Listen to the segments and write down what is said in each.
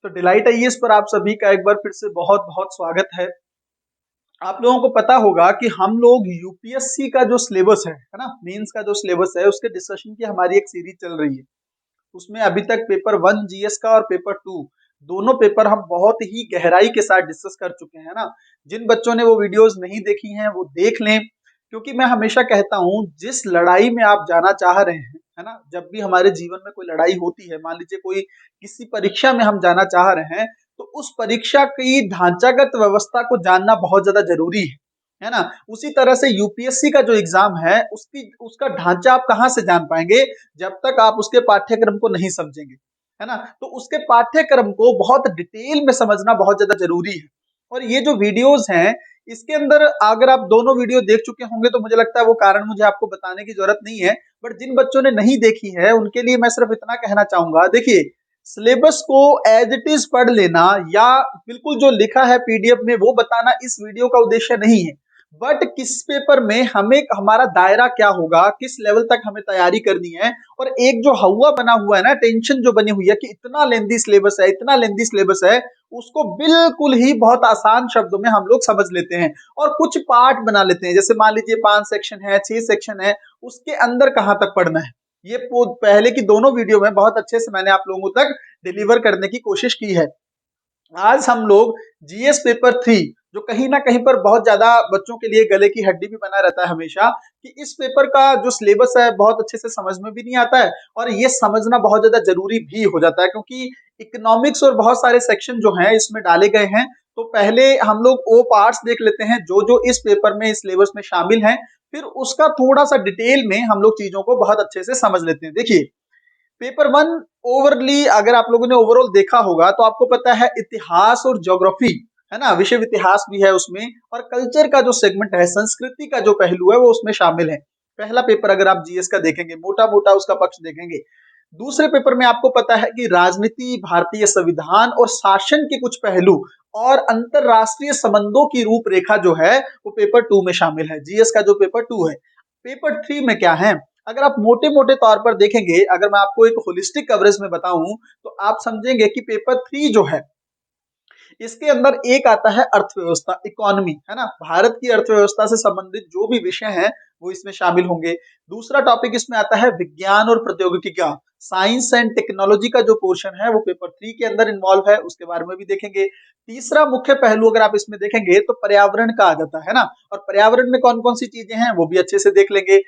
तो delight IAS पर आप सभी का एक बार फिर से बहुत बहुत स्वागत है। आप लोगों को पता होगा कि हम लोग यूपीएससी का जो सिलेबस है ना, मेंस का जो सिलेबस है उसके डिस्कशन की हमारी एक सीरीज चल रही है। उसमें अभी तक पेपर 1 जीएस का और पेपर 2 दोनों पेपर हम बहुत ही गहराई के साथ डिस्कस कर चुके हैं ना। जिन बच्चों ने वो वीडियोस नहीं देखी हैं वो देख लें, क्योंकि मैं हमेशा कहता हूं जिस लड़ाई में आप जाना चाह रहे हैं, है ना, जब भी हमारे जीवन में कोई लड़ाई होती है, मान लीजिए कोई किसी परीक्षा में हम जाना चाह रहे हैं, तो उस परीक्षा की ढांचागत व्यवस्था को जानना बहुत ज्यादा जरूरी है ना। उसी तरह से यूपीएससी का जो एग्जाम है उसकी उसका ढांचा आप कहां से जान पाएंगे, जब तक आप उसके पाठ्यक्रम को नहीं समझेंगे, है ना। तो उसके पाठ्यक्रम को बहुत डिटेल में समझना बहुत ज्यादा जरूरी है। और ये जो वीडियोस हैं इसके अंदर अगर आप दोनों वीडियो देख चुके होंगे तो मुझे लगता है वो कारण मुझे आपको बताने की जरूरत नहीं है। बट जिन बच्चों ने नहीं देखी है उनके लिए मैं सिर्फ इतना कहना चाहूंगा, देखिए, सिलेबस को एज इट इज पढ़ लेना या बिल्कुल जो लिखा है पीडीएफ में वो बताना इस वीडियो का उद्देश्य नहीं है। बट किस पेपर में हमें हमारा दायरा क्या होगा, किस लेवल तक हमें तैयारी करनी है, और एक जो हवा बना हुआ है ना, टेंशन जो बनी हुई है कि इतना लेंदी सिलेबस है, इतना लेंदी सिलेबस है, उसको बिल्कुल ही बहुत आसान शब्दों में हम लोग समझ लेते हैं और कुछ पार्ट बना लेते हैं। जैसे मान लीजिए 5 सेक्शन है, 6 सेक्शन है, उसके अंदर कहां तक पढ़ना है, ये पहले की दोनों वीडियो में बहुत अच्छे से मैंने आप लोगों तक डिलीवर करने की कोशिश की है। आज हम लोग जीएस पेपर 3, जो कहीं ना कहीं पर बहुत ज्यादा बच्चों के लिए गले की हड्डी भी बना रहता है हमेशा, कि इस पेपर का जो सिलेबस है बहुत अच्छे से समझ में भी नहीं आता है और ये समझना बहुत ज्यादा जरूरी भी हो जाता है, क्योंकि इकोनॉमिक्स और बहुत सारे सेक्शन जो हैं इसमें डाले गए हैं। तो पहले हम लोग वो पार्ट्स देख लेते हैं जो जो इस पेपर में, इस सिलेबस में शामिल हैं, फिर उसका थोड़ा सा डिटेल में हम लोग चीजों को बहुत अच्छे से समझ लेते हैं। देखिए, पेपर 1 ओवरली अगर आप लोगों ने ओवरऑल देखा होगा तो आपको पता है इतिहास और ज्योग्राफी, है ना, विषय इतिहास भी है उसमें, और कल्चर का जो सेगमेंट है, संस्कृति का जो पहलू है वो उसमें शामिल है। पहला पेपर अगर आप जीएस का देखेंगे, मोटा मोटा उसका पक्ष देखेंगे। दूसरे पेपर में आपको पता है कि राजनीति, भारतीय संविधान और शासन के कुछ पहलू और अंतरराष्ट्रीय संबंधों की रूपरेखा जो है वो पेपर 2 में शामिल है, जीएस का जो पेपर 2 है। पेपर 3 में क्या है, अगर आप मोटे मोटे तौर पर देखेंगे, अगर मैं आपको एक होलिस्टिक कवरेज में बताऊं तो आप समझेंगे कि पेपर 3 जो है इसके अंदर एक आता है अर्थव्यवस्था, इकोनॉमी, है ना, भारत की अर्थव्यवस्था से संबंधित जो भी विषय हैं वो इसमें शामिल होंगे। दूसरा टॉपिक इसमें आता है विज्ञान और प्रौद्योगिकी का, साइंस एंड टेक्नोलॉजी का जो पोर्शन है वो पेपर 3 के अंदर इन्वॉल्व है, उसके बारे में भी देखेंगे। तीसरा मुख्य पहलू अगर आप इसमें देखेंगे तो पर्यावरण का आ जाता है ना, और पर्यावरण में कौन कौन सी चीजें हैं वो भी अच्छे से देख लेंगे।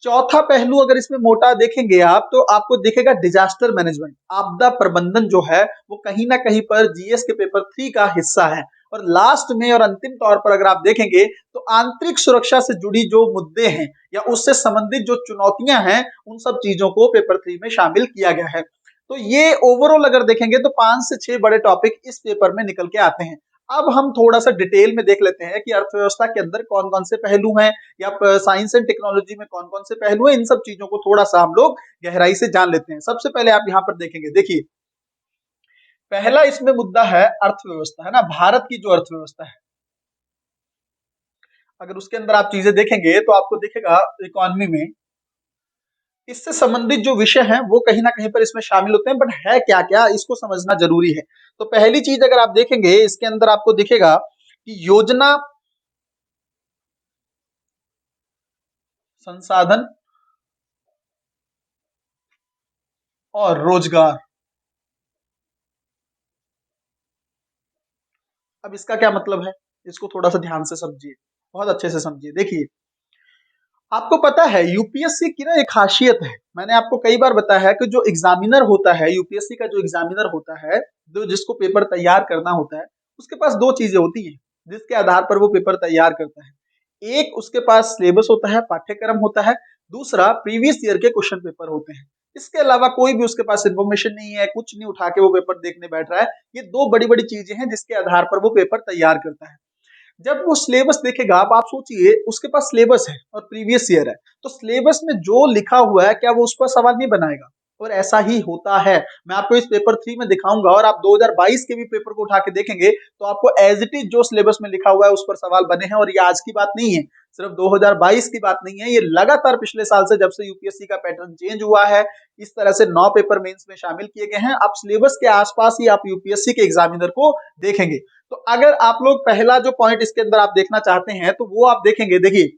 चौथा पहलू अगर इसमें मोटा देखेंगे आप तो आपको दिखेगा डिजास्टर मैनेजमेंट, आपदा प्रबंधन जो है वो कहीं ना कहीं पर जीएस के पेपर 3 का हिस्सा है। और लास्ट में और अंतिम तौर पर अगर आप देखेंगे तो आंतरिक सुरक्षा से जुड़ी जो मुद्दे हैं या उससे संबंधित जो चुनौतियां हैं उन सब चीजों को पेपर 3 में शामिल किया गया है। तो ये ओवरऑल अगर देखेंगे तो 5 से 6 बड़े टॉपिक इस पेपर में निकल के आते हैं। अब हम थोड़ा सा डिटेल में देख लेते हैं कि अर्थव्यवस्था के अंदर कौन कौन से पहलू हैं या साइंस एंड टेक्नोलॉजी में कौन कौन से पहलू हैं, इन सब चीजों को थोड़ा सा हम लोग गहराई से जान लेते हैं। सबसे पहले आप यहाँ पर देखेंगे, देखिए, पहला इसमें मुद्दा है अर्थव्यवस्था, है ना, भारत की जो अर्थव्यवस्था है। अगर उसके अंदर आप चीजें देखेंगे तो आपको दिखेगा इकोनॉमी में इससे संबंधित जो विषय हैं वो कहीं ना कहीं पर इसमें शामिल होते हैं, बट है क्या क्या इसको समझना जरूरी है। तो पहली चीज अगर आप देखेंगे इसके अंदर आपको दिखेगा कि योजना, संसाधन और रोजगार। अब इसका क्या मतलब है, इसको थोड़ा सा ध्यान से समझिए, बहुत अच्छे से समझिए। देखिए, आपको पता है यूपीएससी की ना एक खासियत है, मैंने आपको कई बार बताया है कि जो एग्जामिनर होता है, यूपीएससी का जो एग्जामिनर होता है, जो जिसको पेपर तैयार करना होता है, उसके पास दो चीजें होती हैं जिसके आधार पर वो पेपर तैयार करता है। एक उसके पास सिलेबस होता है, पाठ्यक्रम होता है। दूसरा प्रीवियस ईयर के क्वेश्चन पेपर होते हैं। इसके अलावा कोई भी उसके पास इंफॉर्मेशन नहीं है, कुछ नहीं उठा के वो पेपर देखने बैठ रहा है। ये दो बड़ी बड़ी चीजें हैं जिसके आधार पर वो पेपर तैयार करता है। जब वो सिलेबस देखेगा, आप सोचिए उसके पास सिलेबस है और प्रीवियस ईयर है, तो सिलेबस में जो लिखा हुआ है क्या वो उस पर सवाल नहीं बनाएगा? और ऐसा ही होता है। मैं आपको इस पेपर 3 में दिखाऊंगा और आप 2022 के भी पेपर को उठा के देखेंगे तो आपको एज इट इज जो सिलेबस में लिखा हुआ है उस पर सवाल बने हैं। और ये आज की बात नहीं है, सिर्फ 2022 की बात नहीं है, ये लगातार पिछले साल से जब से यूपीएससी का पैटर्न चेंज हुआ है, इस तरह से 9 पेपर मेंस में शामिल किए गए हैं। आप सिलेबस के आसपास ही आप यूपीएससी के एग्जामिनर को देखेंगे। तो अगर आप लोग पहला जो पॉइंट इसके अंदर आप देखना चाहते हैं तो वो आप देखेंगे। देखिए,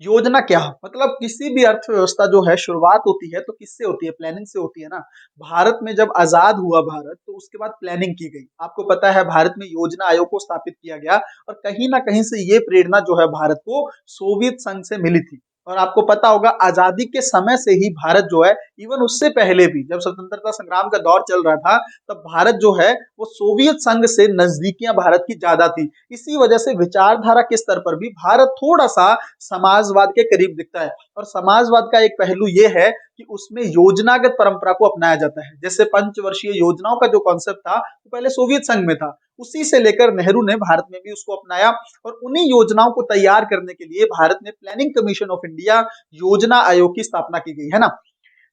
योजना क्या है? मतलब किसी भी अर्थव्यवस्था जो है शुरुआत होती है तो किससे होती है? प्लानिंग से होती है ना। भारत में जब आजाद हुआ भारत तो उसके बाद प्लानिंग की गई। आपको पता है भारत में योजना आयोग को स्थापित किया गया और कहीं ना कहीं से ये प्रेरणा जो है भारत को सोवियत संघ से मिली थी। और आपको पता होगा आजादी के समय से ही भारत जो है, इवन उससे पहले भी जब स्वतंत्रता संग्राम का दौर चल रहा था तब भारत जो है वो सोवियत संघ से नजदीकियां भारत की ज्यादा थी। इसी वजह से विचारधारा के स्तर पर भी भारत थोड़ा सा समाजवाद के करीब दिखता है। और समाजवाद का एक पहलू यह है कि उसमें योजनागत परंपरा को अपनाया जाता है। जैसे पंचवर्षीय योजनाओं का जो कॉन्सेप्ट था वो पहले सोवियत संघ में था, उसी से लेकर नेहरू ने भारत में भी उसको अपनाया। और उन्हीं योजनाओं को तैयार करने के लिए भारत में प्लानिंग कमीशन ऑफ इंडिया योजना आयोग की स्थापना की गई है ना।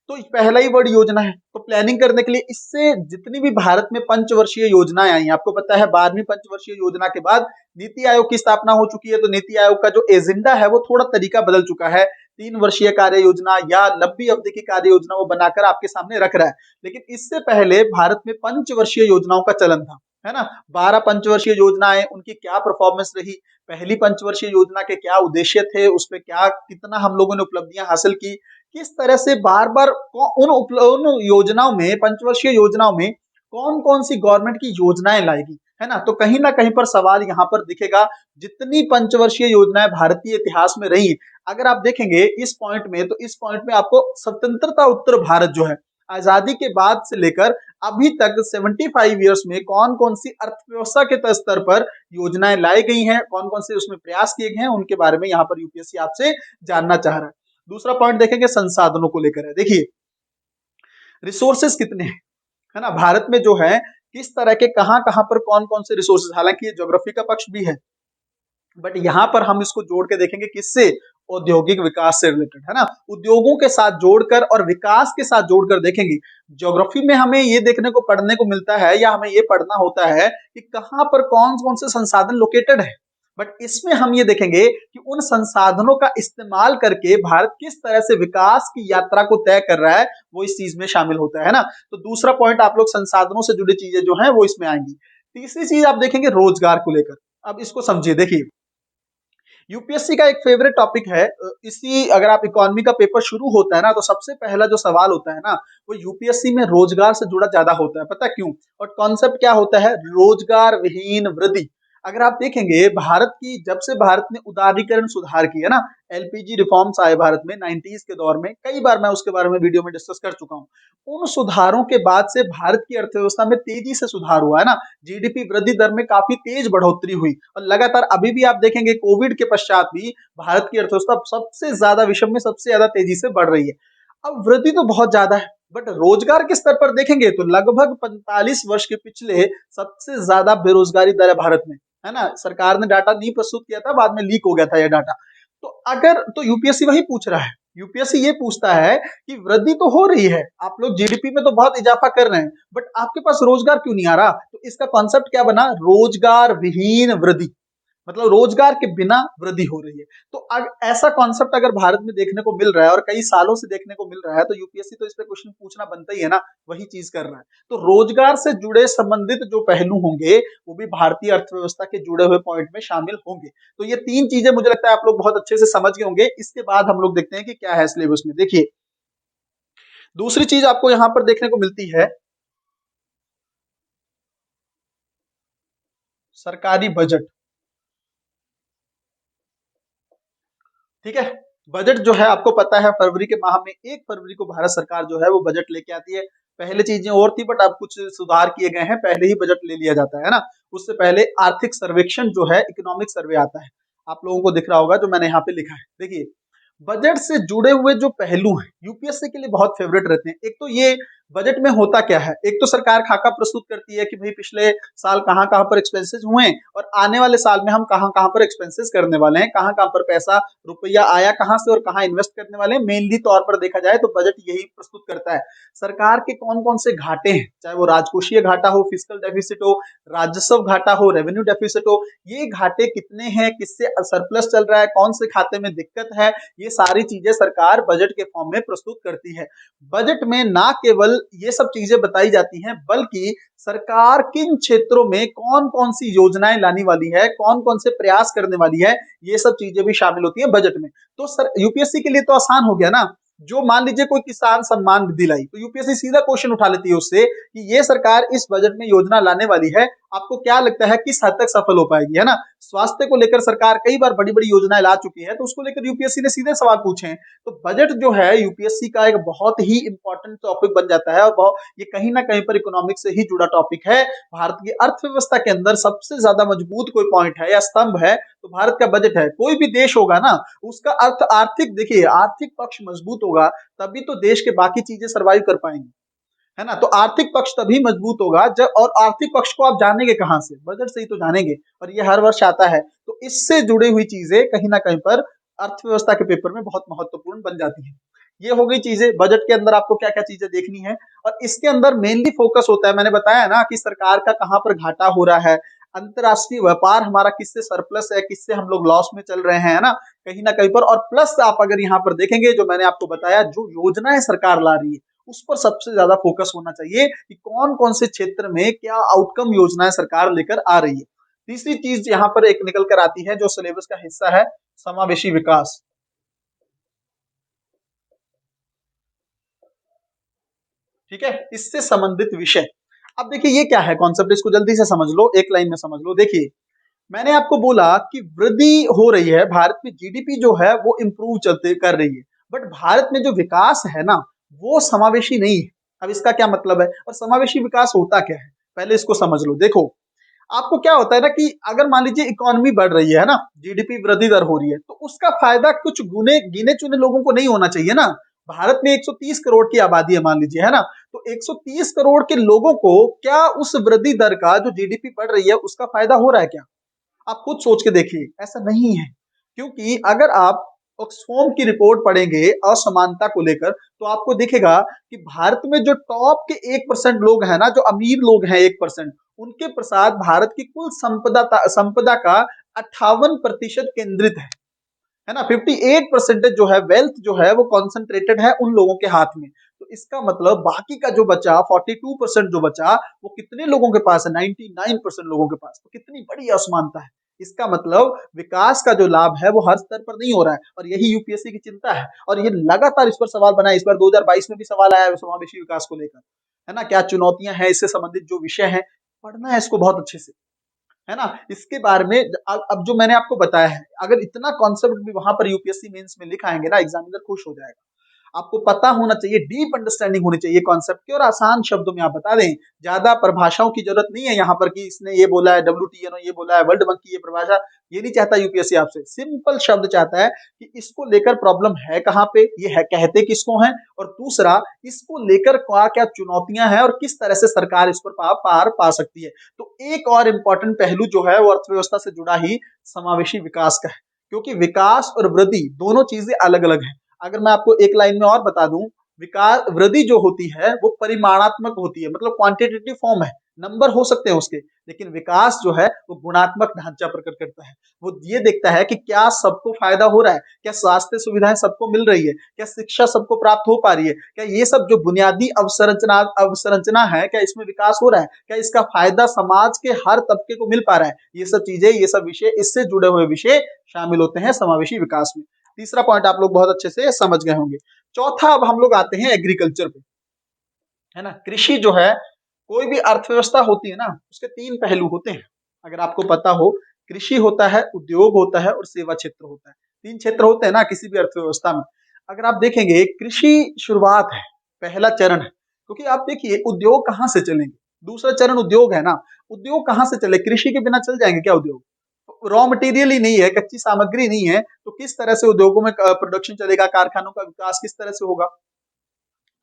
तो पहला ही वर्ड योजना है, तो प्लानिंग करने के लिए इससे जितनी भी भारत में पंचवर्षीय योजनाएं आई, आपको पता है 12वीं पंचवर्षीय योजना के बाद नीति आयोग की स्थापना हो चुकी है। तो नीति आयोग का जो एजेंडा है वो थोड़ा तरीका बदल चुका है। 3 वर्षीय कार्य योजना या लंबी अवधि की कार्य योजना वो बनाकर आपके सामने रख रहा है। लेकिन इससे पहले भारत में पंचवर्षीय योजनाओं का चलन था, है ना। 12 पंचवर्षीय योजनाएं, उनकी क्या परफॉर्मेंस रही, पहली पंचवर्षीय योजना के क्या उद्देश्य थे, उसमें क्या कितना हम लोगों ने उपलब्धियां हासिल की, किस तरह से बार बार उन योजनाओं में, पंचवर्षीय योजनाओं में कौन कौन सी गवर्नमेंट की योजनाएं लाएगी, है ना। तो कहीं ना कहीं पर सवाल यहाँ पर दिखेगा। जितनी पंचवर्षीय योजनाएं भारतीय इतिहास में रही, अगर आप देखेंगे इस पॉइंट में, तो इस पॉइंट में आपको स्वतंत्रता उत्तर भारत जो है, आजादी के बाद से लेकर अभी तक 75 ईयर्स में कौन कौन सी अर्थव्यवस्था के स्तर पर योजनाएं लाई गई हैं, कौन कौन से उसमें प्रयास किए गए हैं, उनके बारे में यहाँ पर यूपीएससी आपसे जानना चाह रहा है। दूसरा पॉइंट देखेंगे संसाधनों को लेकर है। देखिए, रिसोर्सेस कितने हैं, है ना। भारत में जो है किस तरह के कहां कहां पर कौन कौन से रिसोर्सेस, हालांकि ये ज्योग्राफी का पक्ष भी है, बट यहां पर हम इसको जोड़ के देखेंगे किससे? औद्योगिक विकास से रिलेटेड, है ना। उद्योगों के साथ जोड़कर और विकास के साथ जोड़कर देखेंगे। ज्योग्राफी में हमें ये देखने को पढ़ने को मिलता है या हमें ये पढ़ना होता है कि कहां पर कौन कौन से संसाधन लोकेटेड है, बट इसमें हम ये देखेंगे कि उन संसाधनों का इस्तेमाल करके भारत किस तरह से विकास की यात्रा को तय कर रहा है, वो इस चीज में शामिल होता है ना। तो दूसरा पॉइंट आप लोग संसाधनों से जुड़ी चीजें जो है वो इसमें आएंगी। तीसरी चीज आप देखेंगे रोजगार को लेकर। अब इसको समझिए। देखिए, यूपीएससी का एक फेवरेट टॉपिक है। इसी अगर आप इकोनॉमी का पेपर शुरू होता है ना तो सबसे पहला जो सवाल होता है ना वो यूपीएससी में रोजगार से जुड़ा ज्यादा होता है। पता क्यों? और कॉन्सेप्ट क्या होता है? रोजगार विहीन वृद्धि। अगर आप देखेंगे भारत की, जब से भारत ने उदारीकरण सुधार किया ना, एलपीजी रिफॉर्म्स आए भारत में 90s के दौर में, कई बार मैं उसके बारे में वीडियो में डिस्कस कर चुका हूं। उन सुधारों के बाद से भारत की अर्थव्यवस्था में तेजी से सुधार हुआ है ना। जीडीपी वृद्धि दर में काफी तेज बढ़ोतरी हुई और लगातार अभी भी आप देखेंगे कोविड के पश्चात भी भारत की अर्थव्यवस्था सबसे ज्यादा, विश्व में सबसे ज्यादा तेजी से बढ़ रही है। अब वृद्धि तो बहुत ज्यादा है, बट रोजगार के स्तर पर देखेंगे तो लगभग 45 वर्ष के पिछले सबसे ज्यादा बेरोजगारी दर है भारत में, है ना। सरकार ने डाटा नहीं प्रस्तुत किया था, बाद में लीक हो गया था यह डाटा। तो अगर, तो यूपीएससी वही पूछ रहा है। यूपीएससी ये पूछता है कि वृद्धि तो हो रही है, आप लोग जीडीपी में तो बहुत इजाफा कर रहे हैं, बट आपके पास रोजगार क्यों नहीं आ रहा? तो इसका कॉन्सेप्ट क्या बना? रोजगार विहीन वृद्धि, मतलब रोजगार के बिना वृद्धि हो रही है। तो ऐसा कॉन्सेप्ट अगर भारत में देखने को मिल रहा है और कई सालों से देखने को मिल रहा है तो यूपीएससी तो इस पे क्वेश्चन पूछना बनता ही है ना। वही चीज कर रहा है। तो रोजगार से जुड़े संबंधित जो पहलू होंगे वो भी भारतीय अर्थव्यवस्था के जुड़े हुए पॉइंट में शामिल होंगे। तो ये 3 चीजें मुझे लगता है आप लोग बहुत अच्छे से समझ गए होंगे। इसके बाद हम लोग देखते हैं कि क्या है सिलेबस में। देखिए, दूसरी चीज आपको यहां पर देखने को मिलती है सरकारी बजट। ठीक है, बजट जो है आपको पता है फरवरी के माह में 1 फरवरी को भारत सरकार जो है वो बजट लेके आती है। पहले चीजें और थी बट अब कुछ सुधार किए गए हैं, पहले ही बजट ले लिया जाता है ना। उससे पहले आर्थिक सर्वेक्षण जो है, इकोनॉमिक सर्वे आता है, आप लोगों को दिख रहा होगा जो मैंने यहाँ पे लिखा है। देखिए, बजट से जुड़े हुए जो पहलू हैं यूपीएससी के लिए बहुत फेवरेट रहते हैं। एक तो ये बजट में होता क्या है, एक तो सरकार खाका प्रस्तुत करती है कि भाई पिछले साल कहाँ कहाँ पर एक्सपेंसेस हुए और आने वाले साल में हम कहाँ कहाँ पर एक्सपेंसेस करने वाले हैं, कहाँ कहाँ पर पैसा रुपया आया कहाँ से और कहाँ इन्वेस्ट करने वाले हैं। मेनली तौर पर देखा जाए तो बजट यही प्रस्तुत करता है सरकार के कौन कौन से घाटे हैं, चाहे वो राजकोषीय घाटा हो, फिस्कल डेफिसिट हो, राजस्व घाटा हो, रेवेन्यू डेफिसिट हो, ये घाटे कितने हैं, किससे सरप्लस चल रहा है, कौन से खाते में दिक्कत है, ये सारी चीजें सरकार बजट के फॉर्म में प्रस्तुत करती है। बजट में ना केवल ये सब चीजें बताई जाती हैं बल्कि सरकार किन क्षेत्रों में कौन कौन सी योजनाएं लाने वाली है, कौन कौन से प्रयास करने वाली है, ये सब चीजें भी शामिल होती हैं बजट में। तो सर यूपीएससी के लिए तो आसान हो गया ना, जो मान लीजिए कोई किसान सम्मान निधि लाई तो यूपीएससी सीधा क्वेश्चन उठा लेती है उससे कि ये सरकार इस बजट में योजना लाने वाली है, आपको क्या लगता है किस हद तक सफल हो पाएगी, है ना। स्वास्थ्य को लेकर सरकार कई बार बड़ी बड़ी योजनाएं ला चुकी है तो उसको लेकर यूपीएससी ने सीधे सवाल पूछे हैं। तो बजट जो है यूपीएससी का एक बहुत ही इंपॉर्टेंट टॉपिक बन जाता है और ये कहीं ना कहीं पर इकोनॉमिक्स से ही जुड़ा टॉपिक है। भारत की अर्थव्यवस्था के अंदर सबसे ज्यादा मजबूत कोई पॉइंट है या स्तंभ है तो भारत का बजट है। कोई भी देश होगा ना उसका अर्थ आर्थिक देखिए आर्थिक पक्ष मजबूत होगा तभी तो देश के बाकी चीजें सर्वाइव कर पाएंगी, है ना। तो आर्थिक पक्ष तभी मजबूत होगा जब, और आर्थिक पक्ष को आप जानेंगे कहां से, बजट से ही तो जानेंगे, और ये हर वर्ष आता है। तो इससे जुड़ी हुई चीजें कहीं ना कहीं पर अर्थव्यवस्था के पेपर में बहुत महत्वपूर्ण बन जाती है। ये हो गई चीजें, बजट के अंदर आपको क्या क्या चीजें देखनी है। और इसके अंदर मेनली फोकस होता है, मैंने बताया ना कि सरकार का कहां पर घाटा हो रहा है, अंतरराष्ट्रीय व्यापार हमारा किससे सरप्लस है, किससे हम लोग लॉस में चल रहे हैं, है ना, कहीं ना कहीं पर। और प्लस आप अगर यहाँ पर देखेंगे जो मैंने आपको बताया, जो योजनाएं सरकार ला रही है उस पर सबसे ज्यादा फोकस होना चाहिए कि कौन कौन से क्षेत्र में क्या आउटकम योजनाएं सरकार लेकर आ रही है। तीसरी चीज यहाँ पर एक निकल कर आती है जो सिलेबस का हिस्सा है, समावेशी विकास। ठीक है, इससे संबंधित विषय। अब देखिए ये क्या है कॉन्सेप्ट, इसको जल्दी से समझ लो, एक लाइन में समझ लो। देखिए मैंने आपको बोला कि वृद्धि हो रही है भारत में, जीडीपी जो है वो इंप्रूव चलते कर रही है, बट भारत में जो विकास है ना वो समावेशी नहीं है। अब इसका क्या मतलब है और समावेशी विकास होता क्या है, पहले इसको समझ लो। देखो आपको क्या होता है ना कि अगर मान लीजिए इकोनॉमी बढ़ रही है ना, जीडीपी वृद्धि दर हो रही है, तो उसका फायदा कुछ गुने गिने चुने लोगों को नहीं होना चाहिए ना। भारत में 130 करोड़ की आबादी है मान लीजिए, है ना, तो 130 करोड़ के लोगों को क्या उस वृद्धि दर का, जो जीडीपी बढ़ रही है उसका फायदा हो रहा है क्या? आप खुद सोच के देखिए, ऐसा नहीं है। क्योंकि अगर आप ऑक्सफोम की रिपोर्ट पढ़ेंगे असमानता को लेकर तो आपको दिखेगा कि भारत में जो टॉप के 1% लोग हैं ना, जो अमीर लोग हैं 1%, उनके प्रसाद भारत की कुल संपदा का 58% केंद्रित है ना। 58% जो है वेल्थ जो है वो कॉन्सेंट्रेटेड है उन लोगों के हाथ में। तो इसका मतलब बाकी का जो बचा 42% जो बचा वो कितने लोगों के पास है, 99% लोगों के पास। तो कितनी बड़ी असमानता है। इसका मतलब विकास का जो लाभ है वो हर स्तर पर नहीं हो रहा है, और यही यूपीएससी की चिंता है। और ये लगातार इस पर सवाल बना है, इस बार 2022 में भी सवाल आया है समावेशी विकास को लेकर, है ना, क्या चुनौतियां हैं, इससे संबंधित जो विषय है पढ़ना है इसको बहुत अच्छे से, है ना। इसके बारे में अब जो मैंने आपको बताया है, अगर इतना कॉन्सेप्ट भी वहां पर यूपीएससी मेंस में लिखाएंगे ना, एग्जामिनर खुश हो जाएगा। आपको पता होना चाहिए, डीप अंडरस्टैंडिंग होनी चाहिए कॉन्सेप्ट की, और आसान शब्दों में आप बता दें। ज्यादा परिभाषाओं की जरूरत नहीं है यहाँ पर कि इसने ये बोला है, डब्ल्यूटीओ ने ये बोला है, वर्ल्ड बैंक की ये परिभाषा, ये नहीं चाहता यूपीएससी आपसे। सिंपल शब्द चाहता है कि इसको लेकर प्रॉब्लम है कहाँ पे, ये है कहते किसको हैं, और दूसरा इसको लेकर क्या क्या चुनौतियां हैं और किस तरह से सरकार इस पर पार पा सकती है। तो एक और इम्पोर्टेंट पहलू जो है वो अर्थव्यवस्था से जुड़ा ही समावेशी विकास का है, क्योंकि विकास और वृद्धि दोनों चीजें अलग अलग हैं। अगर मैं आपको एक लाइन में और बता दूं, विकास वृद्धि जो होती है वो परिमाणात्मक होती है, मतलब क्वांटिटेटिव फॉर्म है, नंबर हो सकते हैं उसके, लेकिन विकास जो है वो गुणात्मक ढांचा प्रकट करता है। वो ये देखता है कि क्या सबको फायदा हो रहा है, क्या स्वास्थ्य सुविधाएं सबको मिल रही है, क्या शिक्षा सबको प्राप्त हो पा रही है, क्या ये सब जो बुनियादी अवसंरचना है क्या इसमें विकास हो रहा है, क्या इसका फायदा समाज के हर तबके को मिल पा रहा है। ये सब चीजें, ये सब विषय, इससे जुड़े हुए विषय शामिल होते हैं समावेशी विकास में। तीसरा पॉइंट आप लोग बहुत अच्छे से समझ गए होंगे। चौथा, अब हम लोग आते हैं एग्रीकल्चर पे, है ना। कृषि जो है, कोई भी अर्थव्यवस्था होती है ना उसके तीन पहलू होते हैं, अगर आपको पता हो। कृषि होता है, उद्योग होता है और सेवा क्षेत्र होता है। तीन क्षेत्र होते हैं ना किसी भी अर्थव्यवस्था में। अगर आप देखेंगे कृषि शुरुआत है, पहला चरण है, क्योंकि आप देखिए उद्योग कहाँ से चलेंगे, दूसरा चरण उद्योग है ना। उद्योग कहाँ से चले, कृषि के बिना चल जाएंगे क्या उद्योग? रॉ मटेरियल ही नहीं है, कच्ची सामग्री नहीं है, तो किस तरह से उद्योगों में प्रोडक्शन चलेगा, कारखानों का विकास किस तरह से होगा?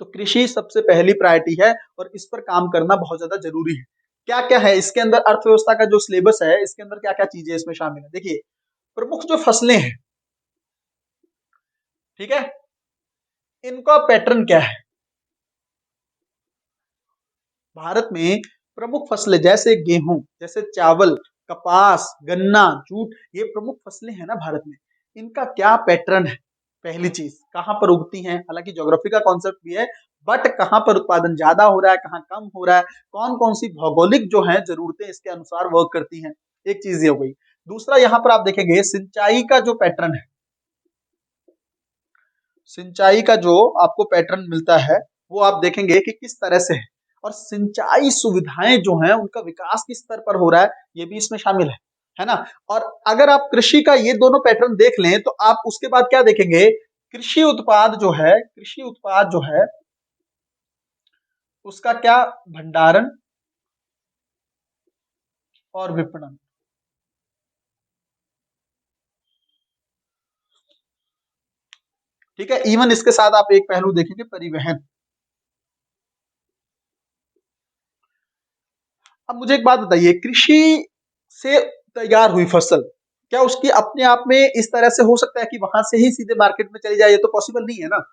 तो कृषि सबसे पहली प्रायोरिटी है और इस पर काम करना बहुत ज्यादा जरूरी है। क्या क्या है इसके अंदर, अर्थव्यवस्था का जो सिलेबस है इसके अंदर क्या क्या चीजें इसमें शामिल है, देखिए प्रमुख जो फसलें हैं, ठीक है, इनका पैटर्न क्या है। भारत में प्रमुख फसलें जैसे गेहूं, जैसे चावल, कपास, गन्ना, जूट, ये प्रमुख फसलें हैं ना भारत में, इनका क्या पैटर्न है। पहली चीज, कहां पर उगती हैं, हालांकि ज्योग्राफी का कॉन्सेप्ट भी है, बट कहां पर उत्पादन ज्यादा हो रहा है, कहां कम हो रहा है, कौन कौन सी भौगोलिक जो है जरूरतें इसके अनुसार वर्क करती हैं, एक चीज ये हो गई। दूसरा यहां पर आप देखेंगे सिंचाई का जो पैटर्न है, सिंचाई का जो आपको पैटर्न मिलता है वो आप देखेंगे कि किस तरह से है, और सिंचाई सुविधाएं जो हैं उनका विकास किस स्तर पर हो रहा है, ये भी इसमें शामिल है ना। और अगर आप कृषि का ये दोनों पैटर्न देख लें तो आप उसके बाद क्या देखेंगे, कृषि उत्पाद जो है, कृषि उत्पाद जो है उसका क्या भंडारण और विपणन, ठीक है। इवन इसके साथ आप एक पहलू देखेंगे परिवहन। अब मुझे एक बात बताइए, कृषि से तैयार हुई फसल क्या उसकी अपने आप में इस तरह से हो सकता है कि वहां से ही सीधे मार्केट में चली जाए, ये तो पॉसिबल नहीं है ना।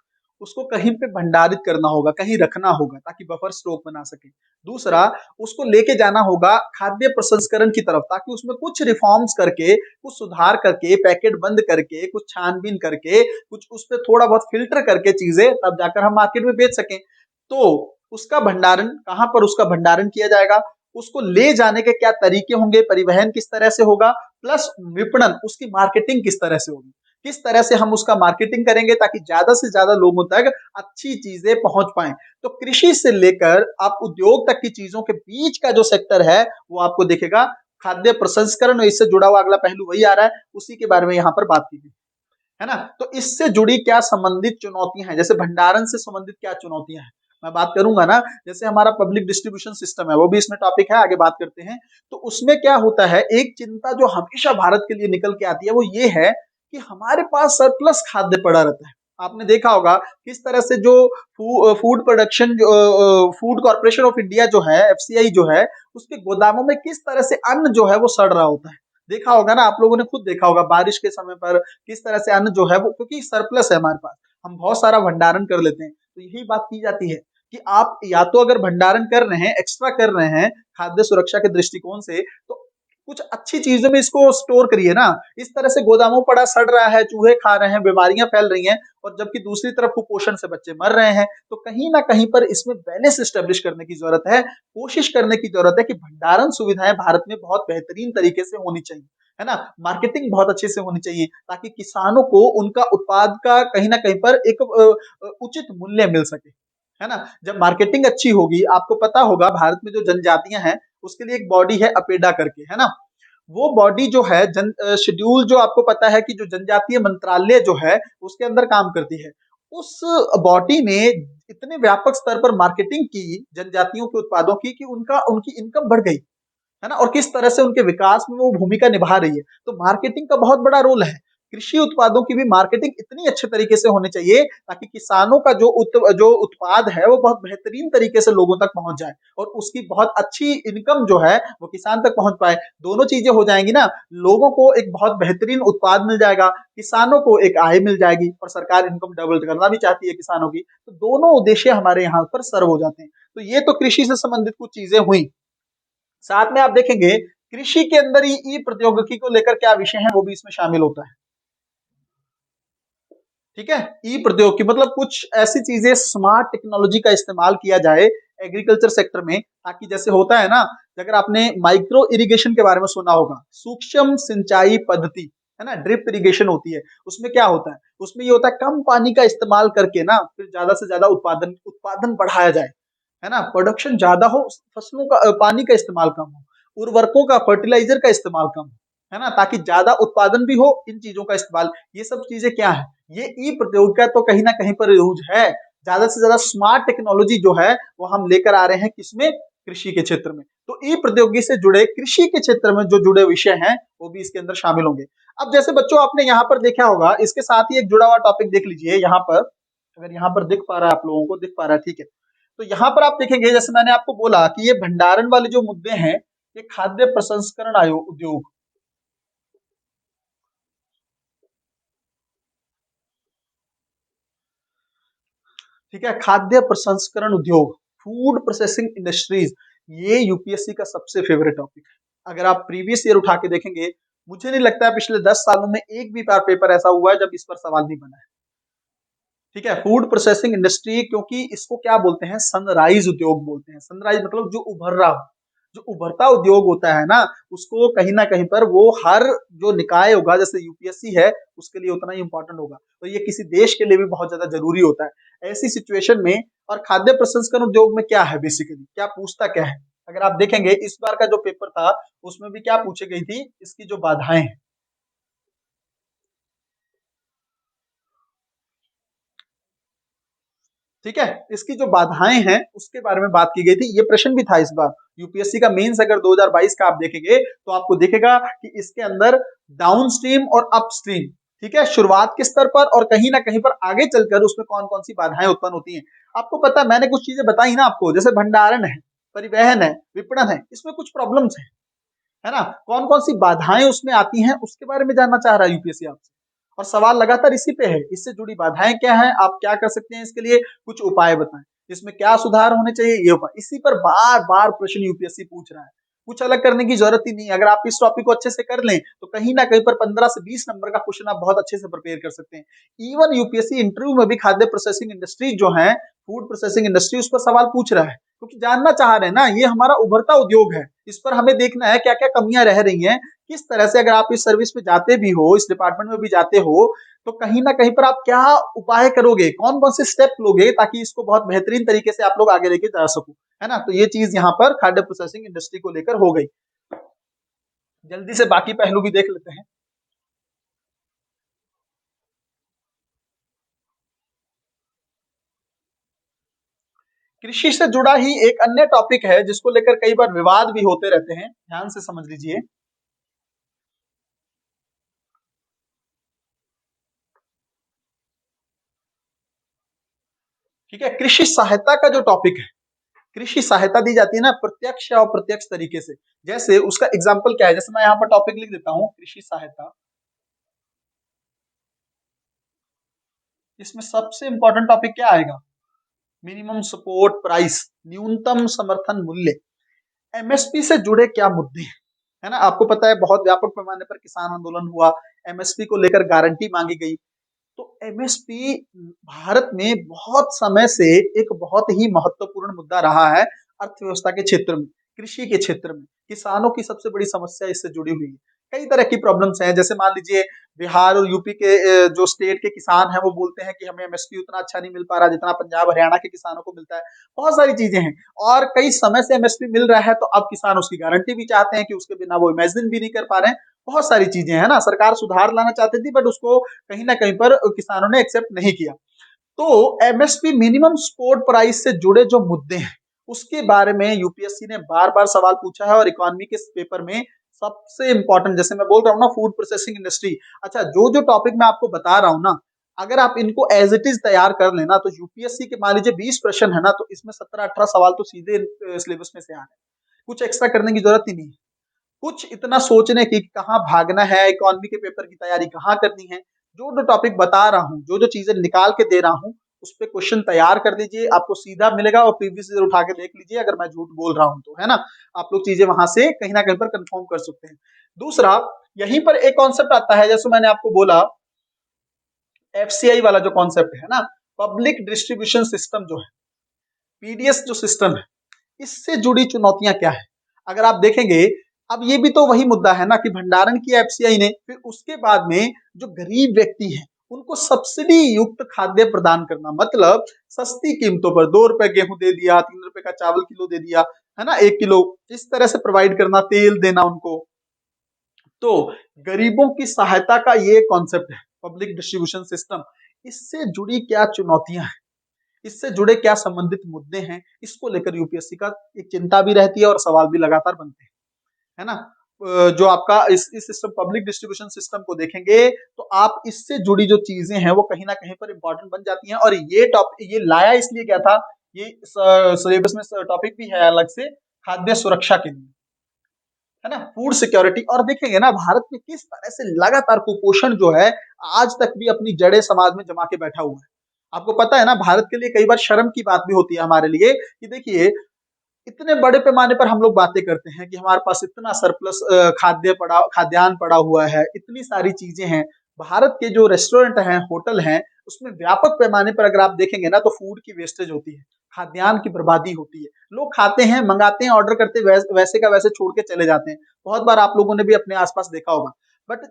उसको कहीं पे भंडारित करना होगा, कहीं रखना होगा ताकि बफर स्टॉक बना सके। दूसरा, उसको लेके जाना होगा खाद्य प्रसंस्करण की तरफ, ताकि उसमें कुछ रिफॉर्म्स करके, कुछ सुधार करके, पैकेट बंद करके, कुछ छानबीन करके, कुछ उस पर थोड़ा बहुत फिल्टर करके चीजें, तब जाकर हम मार्केट में बेच सकें। तो उसका भंडारण, कहां पर उसका भंडारण किया जाएगा, उसको ले जाने के क्या तरीके होंगे, परिवहन किस तरह से होगा, प्लस विपणन, उसकी मार्केटिंग किस तरह से होगी, किस तरह से हम उसका मार्केटिंग करेंगे ताकि ज्यादा से ज्यादा लोगों तक अच्छी चीजें पहुंच पाए। तो कृषि से लेकर आप उद्योग तक की चीजों के बीच का जो सेक्टर है वो आपको दिखेगा खाद्य प्रसंस्करण, और इससे जुड़ा हुआ अगला पहलू वही आ रहा है, उसी के बारे में यहाँ पर बात की गई है ना। तो इससे जुड़ी क्या संबंधित चुनौतियां हैं, जैसे भंडारण से संबंधित क्या चुनौतियां हैं, मैं बात करूंगा ना। जैसे हमारा पब्लिक डिस्ट्रीब्यूशन सिस्टम है, वो भी इसमें टॉपिक है, आगे बात करते हैं। तो उसमें क्या होता है, एक चिंता जो हमेशा भारत के लिए निकल के आती है वो ये है कि हमारे पास सरप्लस खाद्य पड़ा रहता है। आपने देखा होगा किस तरह से जो food production, food corporation of India जो है, एफसीआई जो है, उसके गोदामों में किस तरह से अन्न जो है वो सड़ रहा होता है। देखा होगा ना, आप लोगों ने खुद देखा होगा बारिश के समय पर किस तरह से अन्न जो है वो, क्योंकि सरप्लस है हमारे पास, हम बहुत सारा भंडारण कर लेते हैं, तो यही बात की जाती है कि आप या तो अगर भंडारण कर रहे हैं, एक्स्ट्रा कर रहे हैं खाद्य सुरक्षा के दृष्टिकोण से, तो कुछ अच्छी चीजों में इसको स्टोर करिए ना। इस तरह से गोदामों पड़ा सड़ रहा है, चूहे खा रहे हैं, बीमारियां फैल रही हैं, और जबकि दूसरी तरफ कुपोषण से बच्चे मर रहे हैं। तो कहीं ना कहीं पर इसमें बैलेंस स्टेब्लिश करने की जरूरत है, कोशिश करने की जरूरत है कि भंडारण सुविधाएं भारत में बहुत बेहतरीन तरीके से होनी चाहिए, है ना। मार्केटिंग बहुत अच्छे से होनी चाहिए ताकि किसानों को उनका उत्पाद का कहीं ना कहीं पर एक उचित मूल्य मिल सके, है ना। जब मार्केटिंग अच्छी होगी, आपको पता होगा भारत में जो जनजातियां हैं उसके लिए एक बॉडी है अपेडा करके, है ना। वो बॉडी जो है जन शेड्यूल, जो आपको पता है कि जो जनजातीय मंत्रालय जो है उसके अंदर काम करती है, उस बॉडी ने इतने व्यापक स्तर पर मार्केटिंग की जनजातियों के उत्पादों की कि उनका उनकी इनकम बढ़ गई, है ना, और किस तरह से उनके विकास में वो भूमिका निभा रही है। तो मार्केटिंग का बहुत बड़ा रोल है। कृषि उत्पादों की भी मार्केटिंग इतनी अच्छे तरीके से होनी चाहिए ताकि किसानों का जो उत्पाद है वो बहुत बेहतरीन तरीके से लोगों तक पहुंच जाए, और उसकी बहुत अच्छी इनकम जो है वो किसान तक पहुंच पाए। दोनों चीजें हो जाएंगी ना, लोगों को एक बहुत बेहतरीन उत्पाद मिल जाएगा, किसानों को एक आय मिल जाएगी, और सरकार इनकम डबल करना भी चाहती है किसानों की, तो दोनों उद्देश्य हमारे यहाँ पर सर्व हो जाते हैं। तो ये तो कृषि से संबंधित कुछ चीजें हुई। साथ में आप देखेंगे कृषि के अंदर ही ई प्रौद्योगिकी को लेकर क्या विषय है वो भी इसमें शामिल होता है, ठीक है। ई प्रौद्योगिकी मतलब कुछ ऐसी चीजें, स्मार्ट टेक्नोलॉजी का इस्तेमाल किया जाए एग्रीकल्चर सेक्टर में, ताकि जैसे होता है ना, अगर आपने माइक्रो इरिगेशन के बारे में सुना होगा, सूक्ष्म सिंचाई पद्धति, है ना, ड्रिप इरिगेशन होती है, उसमें क्या होता है, उसमें ये होता है कम पानी का इस्तेमाल करके ना फिर ज्यादा से ज्यादा उत्पादन उत्पादन बढ़ाया जाए, है ना, प्रोडक्शन ज्यादा हो, फसलों का पानी का इस्तेमाल कम हो, उर्वरकों का, फर्टिलाइजर का इस्तेमाल कम हो, है ना, ताकि ज्यादा उत्पादन भी हो, इन चीजों का इस्तेमाल, ये सब चीजें क्या है, ये ई प्रतियोगिता तो कहीं ना कहीं पर यूज है। ज्यादा से ज्यादा स्मार्ट टेक्नोलॉजी जो है वो हम लेकर आ रहे हैं किसमें, कृषि के क्षेत्र में। तो ई प्रौद्योगिकी से जुड़े कृषि के क्षेत्र में जो जुड़े विषय हैं वो भी इसके अंदर शामिल होंगे। अब जैसे बच्चों आपने यहाँ पर देखा होगा, इसके साथ ही एक जुड़ा हुआ टॉपिक देख लीजिए यहाँ पर, अगर यहाँ पर दिख पा रहा है, आप लोगों को दिख पा रहा है, ठीक है। तो यहाँ पर आप देखेंगे, जैसे मैंने आपको बोला कि ये भंडारण वाले जो मुद्दे हैं, ये खाद्य प्रसंस्करण आयोग उद्योग, ठीक है, खाद्य प्रसंस्करण उद्योग, फूड प्रोसेसिंग इंडस्ट्रीज, ये यूपीएससी का सबसे फेवरेट टॉपिक है। अगर आप प्रीवियस ईयर उठा के देखेंगे, मुझे नहीं लगता है पिछले 10 सालों में एक भी बार पेपर ऐसा हुआ है जब इस पर सवाल नहीं बना है। ठीक है, फूड प्रोसेसिंग इंडस्ट्री, क्योंकि इसको क्या बोलते हैं, सनराइज उद्योग बोलते हैं। सनराइज मतलब जो उभर रहा हो, जो उभरता उद्योग होता है ना, उसको कहीं ना कहीं पर वो हर जो निकाय होगा, जैसे यूपीएससी है, उसके लिए उतना ही इंपॉर्टेंट होगा, तो ये किसी देश के लिए भी बहुत ज्यादा जरूरी होता है ऐसी सिचुएशन में। और खाद्य प्रसंस्करण उद्योग में क्या है, बेसिकली क्या पूछता क्या है, अगर आप देखेंगे इस बार का जो पेपर था उसमें भी क्या पूछी गई थी, इसकी जो बाधाएं हैं, ठीक है, इसकी जो बाधाएं हैं उसके बारे में बात की गई थी। ये प्रश्न भी था इस बार यूपीएससी का मेंस, अगर 2022 का आप देखेंगे तो आपको दिखेगा कि इसके अंदर डाउन स्ट्रीम और अप स्ट्रीम, ठीक है, शुरुआत के स्तर पर और कहीं ना कहीं पर आगे चलकर उसमें कौन कौन सी बाधाएं उत्पन्न होती हैं। आपको पता है, मैंने कुछ चीजें बताई ना आपको, जैसे भंडारण है, परिवहन है, विपणन है, इसमें कुछ प्रॉब्लम्स है ना, कौन कौन सी बाधाएं उसमें आती हैं उसके बारे में जानना चाह रहा है यूपीएससी आपसे। और सवाल लगातार इसी पे है, इससे जुड़ी बाधाएं क्या है, आप क्या कर सकते हैं इसके लिए, कुछ उपाय बताएं, इसमें क्या सुधार होने चाहिए, ये उपाय, इसी पर बार बार प्रश्न यूपीएससी पूछ रहा है। कुछ अलग करने की जरूरत ही नहीं, अगर आप इस टॉपिक को अच्छे से कर लें तो कहीं ना कहीं पर 15 से 20 नंबर का क्वेश्चन आप बहुत अच्छे से प्रिपेयर कर सकते हैं। इवन यूपीएससी इंटरव्यू में भी खाद्य प्रोसेसिंग इंडस्ट्री जो है, फूड प्रोसेसिंग इंडस्ट्री, उस पर सवाल पूछ रहा है, क्योंकि जानना चाह रहे हैं ना, ये हमारा उभरता उद्योग है, इस पर हमें देखना है क्या क्या कमियां रह रही हैं, किस तरह से, अगर आप इस सर्विस में जाते भी हो, इस डिपार्टमेंट में भी जाते हो, तो कहीं ना कहीं पर आप क्या उपाय करोगे, कौन कौन से स्टेप लोगे ताकि इसको बहुत बेहतरीन तरीके से आप लोग आगे लेके जा सको, है ना। तो ये चीज यहाँ पर खाद्य प्रोसेसिंग इंडस्ट्री को लेकर हो गई। जल्दी से बाकी पहलू भी देख लेते हैं। कृषि से जुड़ा ही एक अन्य टॉपिक है जिसको लेकर कई बार विवाद भी होते रहते हैं, ध्यान से समझ लीजिए। ठीक है, कृषि सहायता का जो टॉपिक है, कृषि सहायता दी जाती है ना प्रत्यक्ष या अप्रत्यक्ष तरीके से, जैसे उसका एग्जाम्पल क्या है, जैसे मैं यहाँ पर टॉपिक लिख देता हूँ कृषि सहायता, इसमें सबसे इंपॉर्टेंट टॉपिक क्या आएगा, मिनिमम सपोर्ट प्राइस, न्यूनतम समर्थन मूल्य, एमएसपी से जुड़े क्या मुद्दे हैं, है ना। आपको पता है बहुत व्यापक पैमाने पर किसान आंदोलन हुआ, एमएसपी को लेकर गारंटी मांगी गई। तो एमएसपी भारत में बहुत समय से एक बहुत ही महत्वपूर्ण मुद्दा रहा है, अर्थव्यवस्था के क्षेत्र में, कृषि के क्षेत्र में किसानों की सबसे बड़ी समस्या इससे जुड़ी हुई है। कई तरह की प्रॉब्लम्स हैं, जैसे मान लीजिए बिहार और यूपी के जो स्टेट के किसान हैं वो बोलते हैं कि हमें एमएसपी उतना अच्छा नहीं मिल पा रहा जितना पंजाब हरियाणा के किसानों को मिलता है। बहुत सारी चीजें हैं, और कई समय से एमएसपी मिल रहा है तो अब किसान उसकी गारंटी भी चाहते हैं कि उसके बिना वो इमेजिन भी नहीं कर पा रहे हैं। बहुत सारी चीजें हैं ना, सरकार सुधार लाना चाहती थी बट उसको कहीं ना कहीं पर किसानों ने एक्सेप्ट नहीं किया। तो एमएसपी मिनिमम सपोर्ट प्राइस से जुड़े जो मुद्दे हैं उसके बारे में यूपीएससी ने बार बार सवाल पूछा है, और इकोनॉमी के पेपर में सबसे इंपॉर्टेंट, जैसे मैं बोल रहा हूँ ना, फूड प्रोसेसिंग इंडस्ट्री। अच्छा, जो जो टॉपिक मैं आपको बता रहा हूँ ना, अगर आप इनको एज इट इज तैयार कर लेना तो यूपीएससी के मान लीजिए 20 प्रश्न है ना, तो इसमें 17-18 सवाल तो सीधे सिलेबस में से आ रहे हैं, कुछ एक्स्ट्रा करने की जरूरत ही नहीं है, कुछ इतना सोचने की कहाँ भागना है, इकोनॉमी के पेपर की तैयारी कहाँ करनी है। जो जो टॉपिक बता रहा हूँ, जो जो चीजें निकाल के दे रहा हूँ, उस पे क्वेश्चन तैयार कर दीजिए, आपको सीधा मिलेगा, और प्रीवियस ईयर उठा के देख लीजिए अगर मैं झूठ बोल रहा हूँ तो, है ना। आप लोग चीजें वहां से कहीं ना कहीं पर कंफर्म कर सकते हैं। दूसरा, यहीं पर एक कॉन्सेप्ट आता है, जैसे मैंने आपको बोला एफसीआई वाला जो कॉन्सेप्ट है ना, पब्लिक डिस्ट्रीब्यूशन सिस्टम जो है, पीडीएस जो सिस्टम है, इससे जुड़ी चुनौतियां क्या है। अगर आप देखेंगे, अब ये भी तो वही मुद्दा है ना कि भंडारण किया एफसीआई ने, फिर उसके बाद में जो गरीब व्यक्ति हैं उनको सब्सिडी युक्त खाद्य प्रदान करना, मतलब सस्ती कीमतों पर 2 रुपए गेहूं दे दिया, 3 रुपए का चावल किलो दे दिया, है ना, 1 किलो, इस तरह से प्रोवाइड करना, तेल देना उनको। तो गरीबों की सहायता का ये कॉन्सेप्ट है पब्लिक डिस्ट्रीब्यूशन सिस्टम, इससे जुड़ी क्या चुनौतियां हैं, इससे जुड़े क्या संबंधित मुद्दे हैं, इसको लेकर यूपीएससी का एक चिंता भी रहती है और सवाल भी लगातार बनते हैं, है ना। जो आपका इस सिस्टम पब्लिक डिस्ट्रीब्यूशन सिस्टम को देखेंगे तो आप इससे जुड़ी जो चीजें हैं वो कहीं ना कहीं पर इंपॉर्टेंट बन जाती हैं। और ये टॉपिक ये लाया इसलिए गया था, ये सिलेबस में टॉपिक भी है अलग से, खाद्य सुरक्षा के लिए, है ना, फूड सिक्योरिटी। और देखेंगे ना भारत में किस तरह से लगातार कुपोषण जो है आज तक भी अपनी जड़ें समाज में जमा के बैठा हुआ है। आपको पता है ना, भारत के लिए कई बार शर्म की बात भी होती है हमारे लिए कि देखिए इतने बड़े पैमाने पर हम लोग बातें करते हैं कि हमारे पास इतना सरप्लस खाद्यान्न पड़ा हुआ है, इतनी सारी चीजें हैं। भारत के जो रेस्टोरेंट हैं, होटल हैं, उसमें व्यापक पैमाने पर अगर आप देखेंगे ना तो फूड की वेस्टेज होती है, खाद्यान्न की बर्बादी होती है। लोग खाते हैं, मंगाते हैं, ऑर्डर करते हैं, वैसे का वैसे छोड़ के चले जाते हैं। बहुत बार आप लोगों ने भी अपने आसपास देखा होगा। बट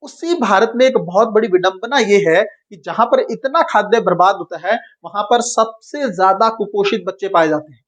उसी भारत में एक बहुत बड़ी विडंबना ये है कि जहां पर इतना खाद्य बर्बाद होता है, वहां पर सबसे ज्यादा कुपोषित बच्चे पाए जाते हैं।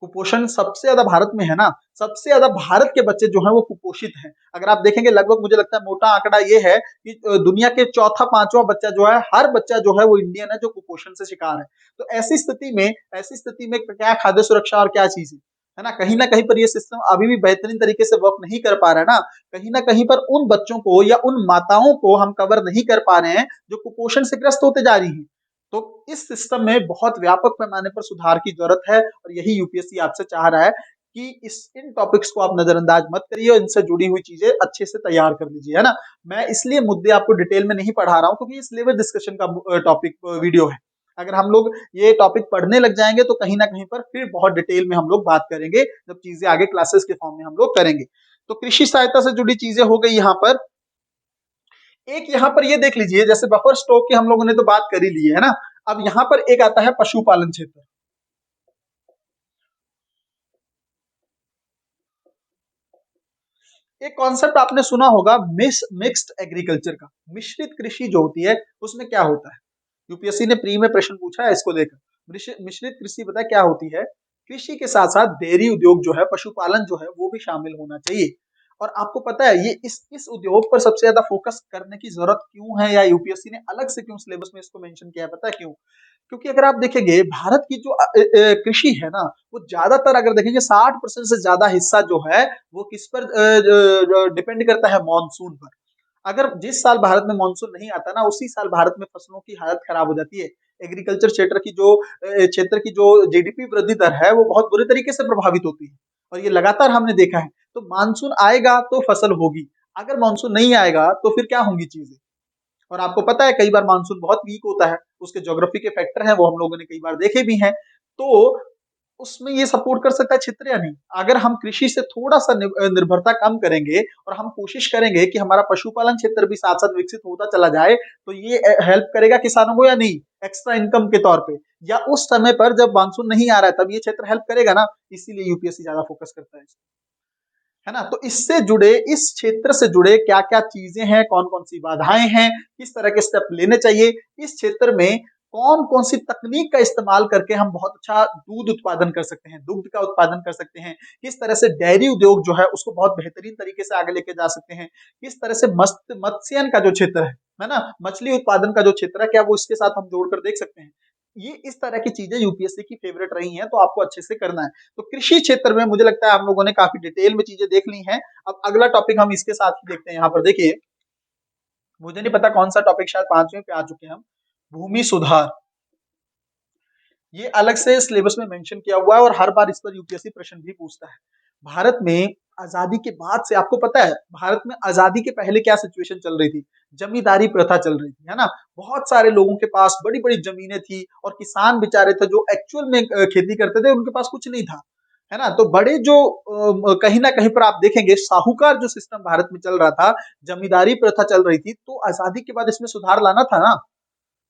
कुपोषण सबसे ज्यादा भारत में है ना, सबसे ज्यादा भारत के बच्चे जो हैं वो कुपोषित हैं। अगर आप देखेंगे लगभग मुझे लगता है मोटा आंकड़ा ये है कि दुनिया के चौथा पांचवा बच्चा जो है, हर बच्चा जो है वो इंडियन है जो कुपोषण से शिकार है। तो ऐसी स्थिति में क्या खाद्य सुरक्षा और क्या चीज है ना कहीं पर ये सिस्टम अभी भी बेहतरीन तरीके से वर्क नहीं कर पा रहा है ना कहीं पर उन बच्चों को या उन माताओं को हम कवर नहीं कर पा रहे हैं जो कुपोषण से ग्रस्त होते जा रही हैं। तो इस सिस्टम में बहुत व्यापक पैमाने पर सुधार की जरूरत है और यही यूपीएससी आपसे चाह रहा है कि इन टॉपिक्स को आप नजरअंदाज मत करिए और इनसे जुड़ी हुई चीजें अच्छे से तैयार कर लीजिए, है ना। मैं इसलिए मुद्दे आपको डिटेल में नहीं पढ़ा रहा हूं क्योंकि ये सिलेबस डिस्कशन का टॉपिक वीडियो है। अगर हम लोग ये टॉपिक पढ़ने लग जाएंगे तो कहीं ना कहीं पर फिर बहुत डिटेल में हम लोग बात करेंगे जब चीजें आगे क्लासेस के फॉर्म में हम लोग करेंगे। तो कृषि सहायता से जुड़ी चीजें हो गई यहाँ पर। एक यहाँ पर ये देख लीजिए, जैसे बफर स्टॉक की हम लोगों ने तो बात कर ही ली है ना। अब यहाँ पर एक आता है पशुपालन क्षेत्र। एक कॉन्सेप्ट आपने सुना होगा मिक्स्ड एग्रीकल्चर का, मिश्रित कृषि जो होती है उसमें क्या होता है। यूपीएससी ने प्री में प्रश्न पूछा है इसको लेकर। मिश्रित कृषि पता है क्या होती है, कृषि के साथ साथ डेयरी उद्योग जो है, पशुपालन जो है वो भी शामिल होना चाहिए। और आपको पता है ये इस उद्योग पर सबसे ज्यादा फोकस करने की जरूरत क्यों है, या यूपीएससी ने अलग से क्यों सिलेबस में इसको मेंशन किया है, पता है क्यों? क्योंकि अगर आप देखेंगे भारत की जो कृषि है ना, वो ज्यादातर अगर देखेंगे 60% से ज्यादा हिस्सा जो है वो किस पर डिपेंड करता है, मानसून पर। अगर जिस साल भारत में मानसून नहीं आता ना, उसी साल भारत में फसलों की हालत खराब हो जाती है। एग्रीकल्चर क्षेत्र की जो जीडीपी वृद्धि दर है वो बहुत बुरे तरीके से प्रभावित होती है। और ये लगातार हमने देखा है। तो मानसून आएगा तो फसल होगी, अगर मानसून नहीं आएगा तो फिर क्या होंगी चीजें। और आपको पता है कई बार मानसून बहुत वीक होता है, उसके ज्योग्राफी के फैक्टर हैं वो हम लोगों ने कई बार देखे भी हैं। तो उसमें ये सपोर्ट कर सकता है क्षेत्र या नहीं। अगर हम कृषि से थोड़ा सा निर्भरता कम करेंगे और हम कोशिश करेंगे कि हमारा पशुपालन क्षेत्र भी साथ साथ विकसित होता चला जाए, तो ये हेल्प करेगा किसानों को या नहीं, एक्स्ट्रा इनकम के तौर पे, या उस समय पर जब मानसून नहीं आ रहा है तब ये क्षेत्र हेल्प करेगा ना। इसीलिए यूपीएससी ज्यादा फोकस करता है ना। तो इससे जुड़े, इस क्षेत्र से जुड़े क्या क्या चीजें हैं, कौन कौन सी बाधाएं हैं, किस तरह के स्टेप लेने चाहिए, इस क्षेत्र में कौन कौन सी तकनीक का इस्तेमाल करके हम बहुत अच्छा दूध उत्पादन कर सकते हैं, दुग्ध का उत्पादन कर सकते हैं, किस तरह से डेयरी उद्योग जो है उसको बहुत बेहतरीन तरीके से आगे लेके जा सकते हैं, किस तरह से मत्स्यन का जो क्षेत्र है ना, मछली उत्पादन का जो क्षेत्र है, क्या वो इसके साथ हम जोड़कर देख सकते हैं। ये इस तरह की चीजें यूपीएससी की फेवरेट रही हैं, तो आपको अच्छे से करना है। तो कृषि क्षेत्र में मुझे लगता है हम लोगों ने काफी डिटेल में चीजें देख ली हैं। अब अगला टॉपिक हम इसके साथ ही देखते हैं। यहाँ पर देखिए, मुझे नहीं पता कौन सा टॉपिक, शायद 5वें पे आ चुके हैं हम, भूमि सुधार। ये अलग से सिलेबस में मेंशन किया हुआ है और हर बार इस पर यूपीएससी प्रश्न भी पूछता है। भारत में आजादी के बाद से आपको पता है, भारत में आजादी के पहले क्या सिचुएशन चल रही थी, जमींदारी प्रथा चल रही थी, है ना। बहुत सारे लोगों के पास बड़ी बड़ी जमीनें थी और किसान बेचारे थे जो एक्चुअल में खेती करते थे, उनके पास कुछ नहीं था, है ना। तो बड़े जो कहीं ना कहीं पर आप देखेंगे साहूकार जो सिस्टम भारत में चल रहा था, जमींदारी प्रथा चल रही थी, तो आजादी के बाद इसमें सुधार लाना था ना।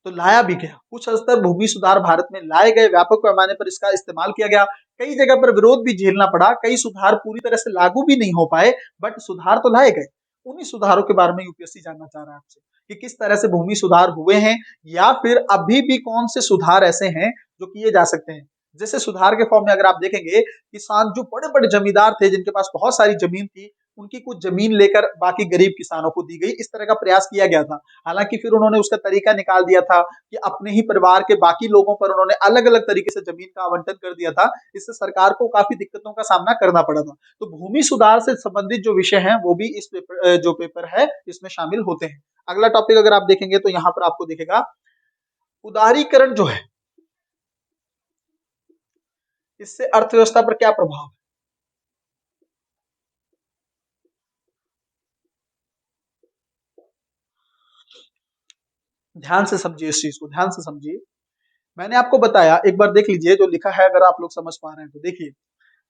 तो लाया भी गया, कुछ हद तक भूमि सुधार भारत में लाए गए, व्यापक पैमाने पर इसका इस्तेमाल किया गया। कई जगह पर विरोध भी झेलना पड़ा, कई सुधार पूरी तरह से लागू भी नहीं हो पाए, बट सुधार तो लाए गए। उन्हीं सुधारों के बारे में यूपीएससी जानना चाह रहा है आपसे कि किस तरह से भूमि सुधार हुए हैं, या फिर अभी भी कौन से सुधार ऐसे हैं जो किए जा सकते हैं। जैसे सुधार के फॉर्म में अगर आप देखेंगे, किसान जो बड़े बड़े जमींदार थे जिनके पास बहुत सारी जमीन थी, उनकी कुछ जमीन लेकर बाकी गरीब किसानों को दी गई, इस तरह का प्रयास किया गया था। हालांकि फिर उन्होंने उसका तरीका निकाल दिया था कि अपने ही परिवार के बाकी लोगों पर उन्होंने अलग अलग तरीके से जमीन का आवंटन कर दिया था। इससे सरकार को काफी दिक्कतों का सामना करना पड़ा था। तो भूमि सुधार से संबंधित जो विषय हैं वो भी इस पेपर जो पेपर है इसमें शामिल होते हैं। अगला टॉपिक अगर आप देखेंगे तो यहाँ पर आपको दिखेगा उदारीकरण जो है, इससे अर्थव्यवस्था पर क्या प्रभाव है। ध्यान से समझिए, इस चीज को ध्यान से समझिए। मैंने आपको बताया, एक बार देख लीजिए जो लिखा है, अगर आप लोग समझ पा रहे हैं तो देखिए।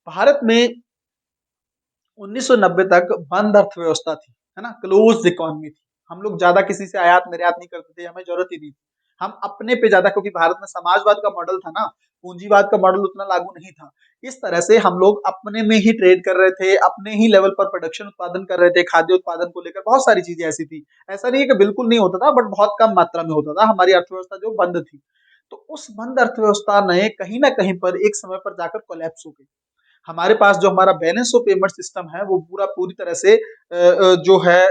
भारत में 1990 तक बंद अर्थव्यवस्था थी, है ना, क्लोज इकोनॉमी थी। हम लोग ज्यादा किसी से आयात निर्यात नहीं करते थे, हमें जरूरत ही नहीं थी। हम अपने पे ज्यादा, क्योंकि भारत में समाजवाद का मॉडल था ना, पूंजीवाद का मॉडल उतना लागू नहीं था। इस तरह से हम लोग अपने में ही ट्रेड कर रहे थे, अपने ही लेवल पर प्रोडक्शन उत्पादन कर रहे थे, खाद्य उत्पादन को लेकर बहुत सारी चीजें ऐसी थी। ऐसा नहीं है कि बिल्कुल नहीं होता था, बट बहुत कम मात्रा में होता था। हमारी अर्थव्यवस्था जो बंद थी, तो उस बंद अर्थव्यवस्था ने कहीं ना कहीं पर एक समय पर जाकर कोलैप्स हो गई। हमारे पास जो हमारा बैलेंस ऑफ पेमेंट सिस्टम है वो पूरी तरह से जो है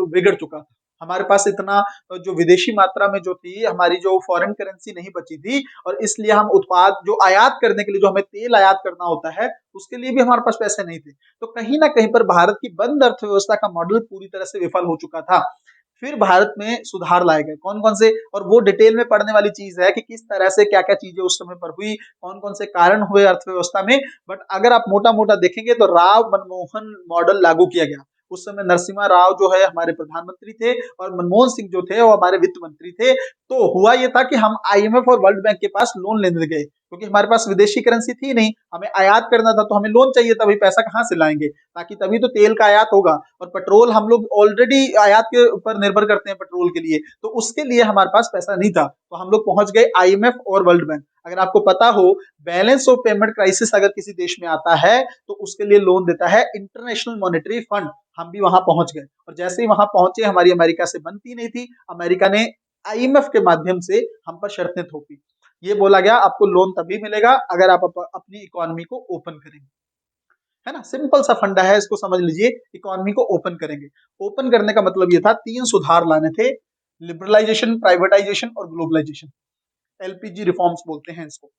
बिगड़ चुका था। हमारे पास इतना जो विदेशी मात्रा में जो थी, हमारी जो फॉरेन करेंसी नहीं बची थी, और इसलिए हम उत्पाद जो आयात करने के लिए, जो हमें तेल आयात करना होता है, उसके लिए भी हमारे पास पैसे नहीं थे। तो कहीं ना कहीं पर भारत की बंद अर्थव्यवस्था का मॉडल पूरी तरह से विफल हो चुका था। फिर भारत में सुधार लाए गए, कौन कौन से, और वो डिटेल में पढ़ने वाली चीज है कि किस तरह से क्या क्या चीजें उस समय पर हुई, कौन कौन से कारण हुए अर्थव्यवस्था में। बट अगर आप मोटा मोटा देखेंगे तो राव मनमोहन मॉडल लागू किया गया। उस समय नरसिम्हा राव जो है हमारे प्रधानमंत्री थे, और मनमोहन सिंह जो थे वो हमारे वित्त मंत्री थे। तो हुआ ये था कि हम आईएमएफ और वर्ल्ड बैंक के पास लोन लेने गए, क्योंकि हमारे पास विदेशी करेंसी थी नहीं, हमें आयात करना था, तो हमें लोन चाहिए था। भाई पैसा कहाँ से लाएंगे, ताकि तभी तो तेल का आयात होगा। और पेट्रोल हम लोग ऑलरेडी आयात के ऊपर निर्भर करते हैं पेट्रोल के लिए, तो उसके लिए हमारे पास पैसा नहीं था। तो हम लोग पहुंच गए आईएमएफ और वर्ल्ड बैंक। अगर आपको पता हो, बैलेंस ऑफ पेमेंट क्राइसिस अगर किसी देश में आता है तो उसके लिए लोन देता है इंटरनेशनल मॉनेटरी फंड। हम भी वहां पहुंच गए, और जैसे ही वहां पहुंचे, हमारी अमेरिका से बनती नहीं थी, अमेरिका ने आईएमएफ के माध्यम से हम पर शर्तें थोपी। ये बोला गया आपको लोन तभी मिलेगा अगर आप अपनी इकोनॉमी को ओपन करेंगे, है ना। सिंपल सा फंडा है, इसको समझ लीजिए। इकोनॉमी को ओपन करेंगे। ओपन करने का मतलब ये था, तीन सुधार लाने थे: लिबरलाइजेशन, प्राइवेटाइजेशन और ग्लोबलाइजेशन। एलपीजी रिफॉर्म्स बोलते हैं इसको।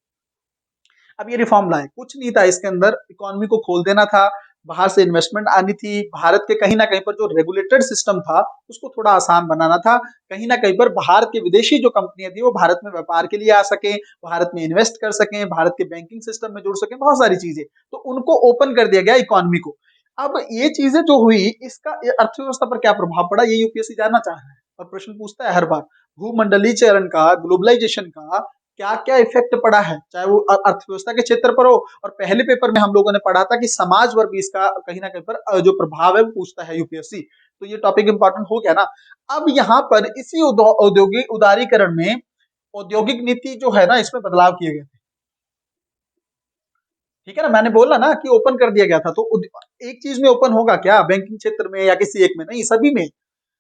अब ये रिफॉर्म लाए, कुछ नहीं था इसके अंदर, इकोनॉमी को खोल देना था, बाहर से इन्वेस्टमेंट आनी थी, भारत के कहीं ना कहीं पर जो रेगुलेटेड सिस्टम था उसको थोड़ा आसान बनाना था, कहीं ना कहीं पर बाहर के विदेशी जो कंपनियां थी वो भारत में व्यापार के लिए आ सके, भारत में इन्वेस्ट कर सकें, भारत के बैंकिंग सिस्टम में जुड़ सकें, बहुत सारी चीजें। तो उनको ओपन कर दिया गया इकोनॉमी को। अब ये चीजें जो हुई, इसका अर्थव्यवस्था पर क्या प्रभाव पड़ा, ये यूपीएससी जानना चाह रहा है और प्रश्न पूछता है हर बार। भूमंडलीकरण का, ग्लोबलाइजेशन का क्या क्या इफेक्ट पड़ा है, चाहे वो अर्थव्यवस्था के क्षेत्र पर हो, और पहले पेपर में हम लोगों ने पढ़ा था कि समाज पर भी इसका कहीं ना कहीं पर जो प्रभाव है वो पूछता है यूपीएससी। तो ये टॉपिक इंपॉर्टेंट हो गया ना। अब यहाँ पर इसी औद्योगिक उदारीकरण में औद्योगिक नीति जो है ना, इसमें बदलाव किए गए थे। ठीक है ना, मैंने बोला ना कि ओपन कर दिया गया था। तो एक चीज में ओपन होगा क्या, बैंकिंग क्षेत्र में या किसी एक में नहीं, सभी में।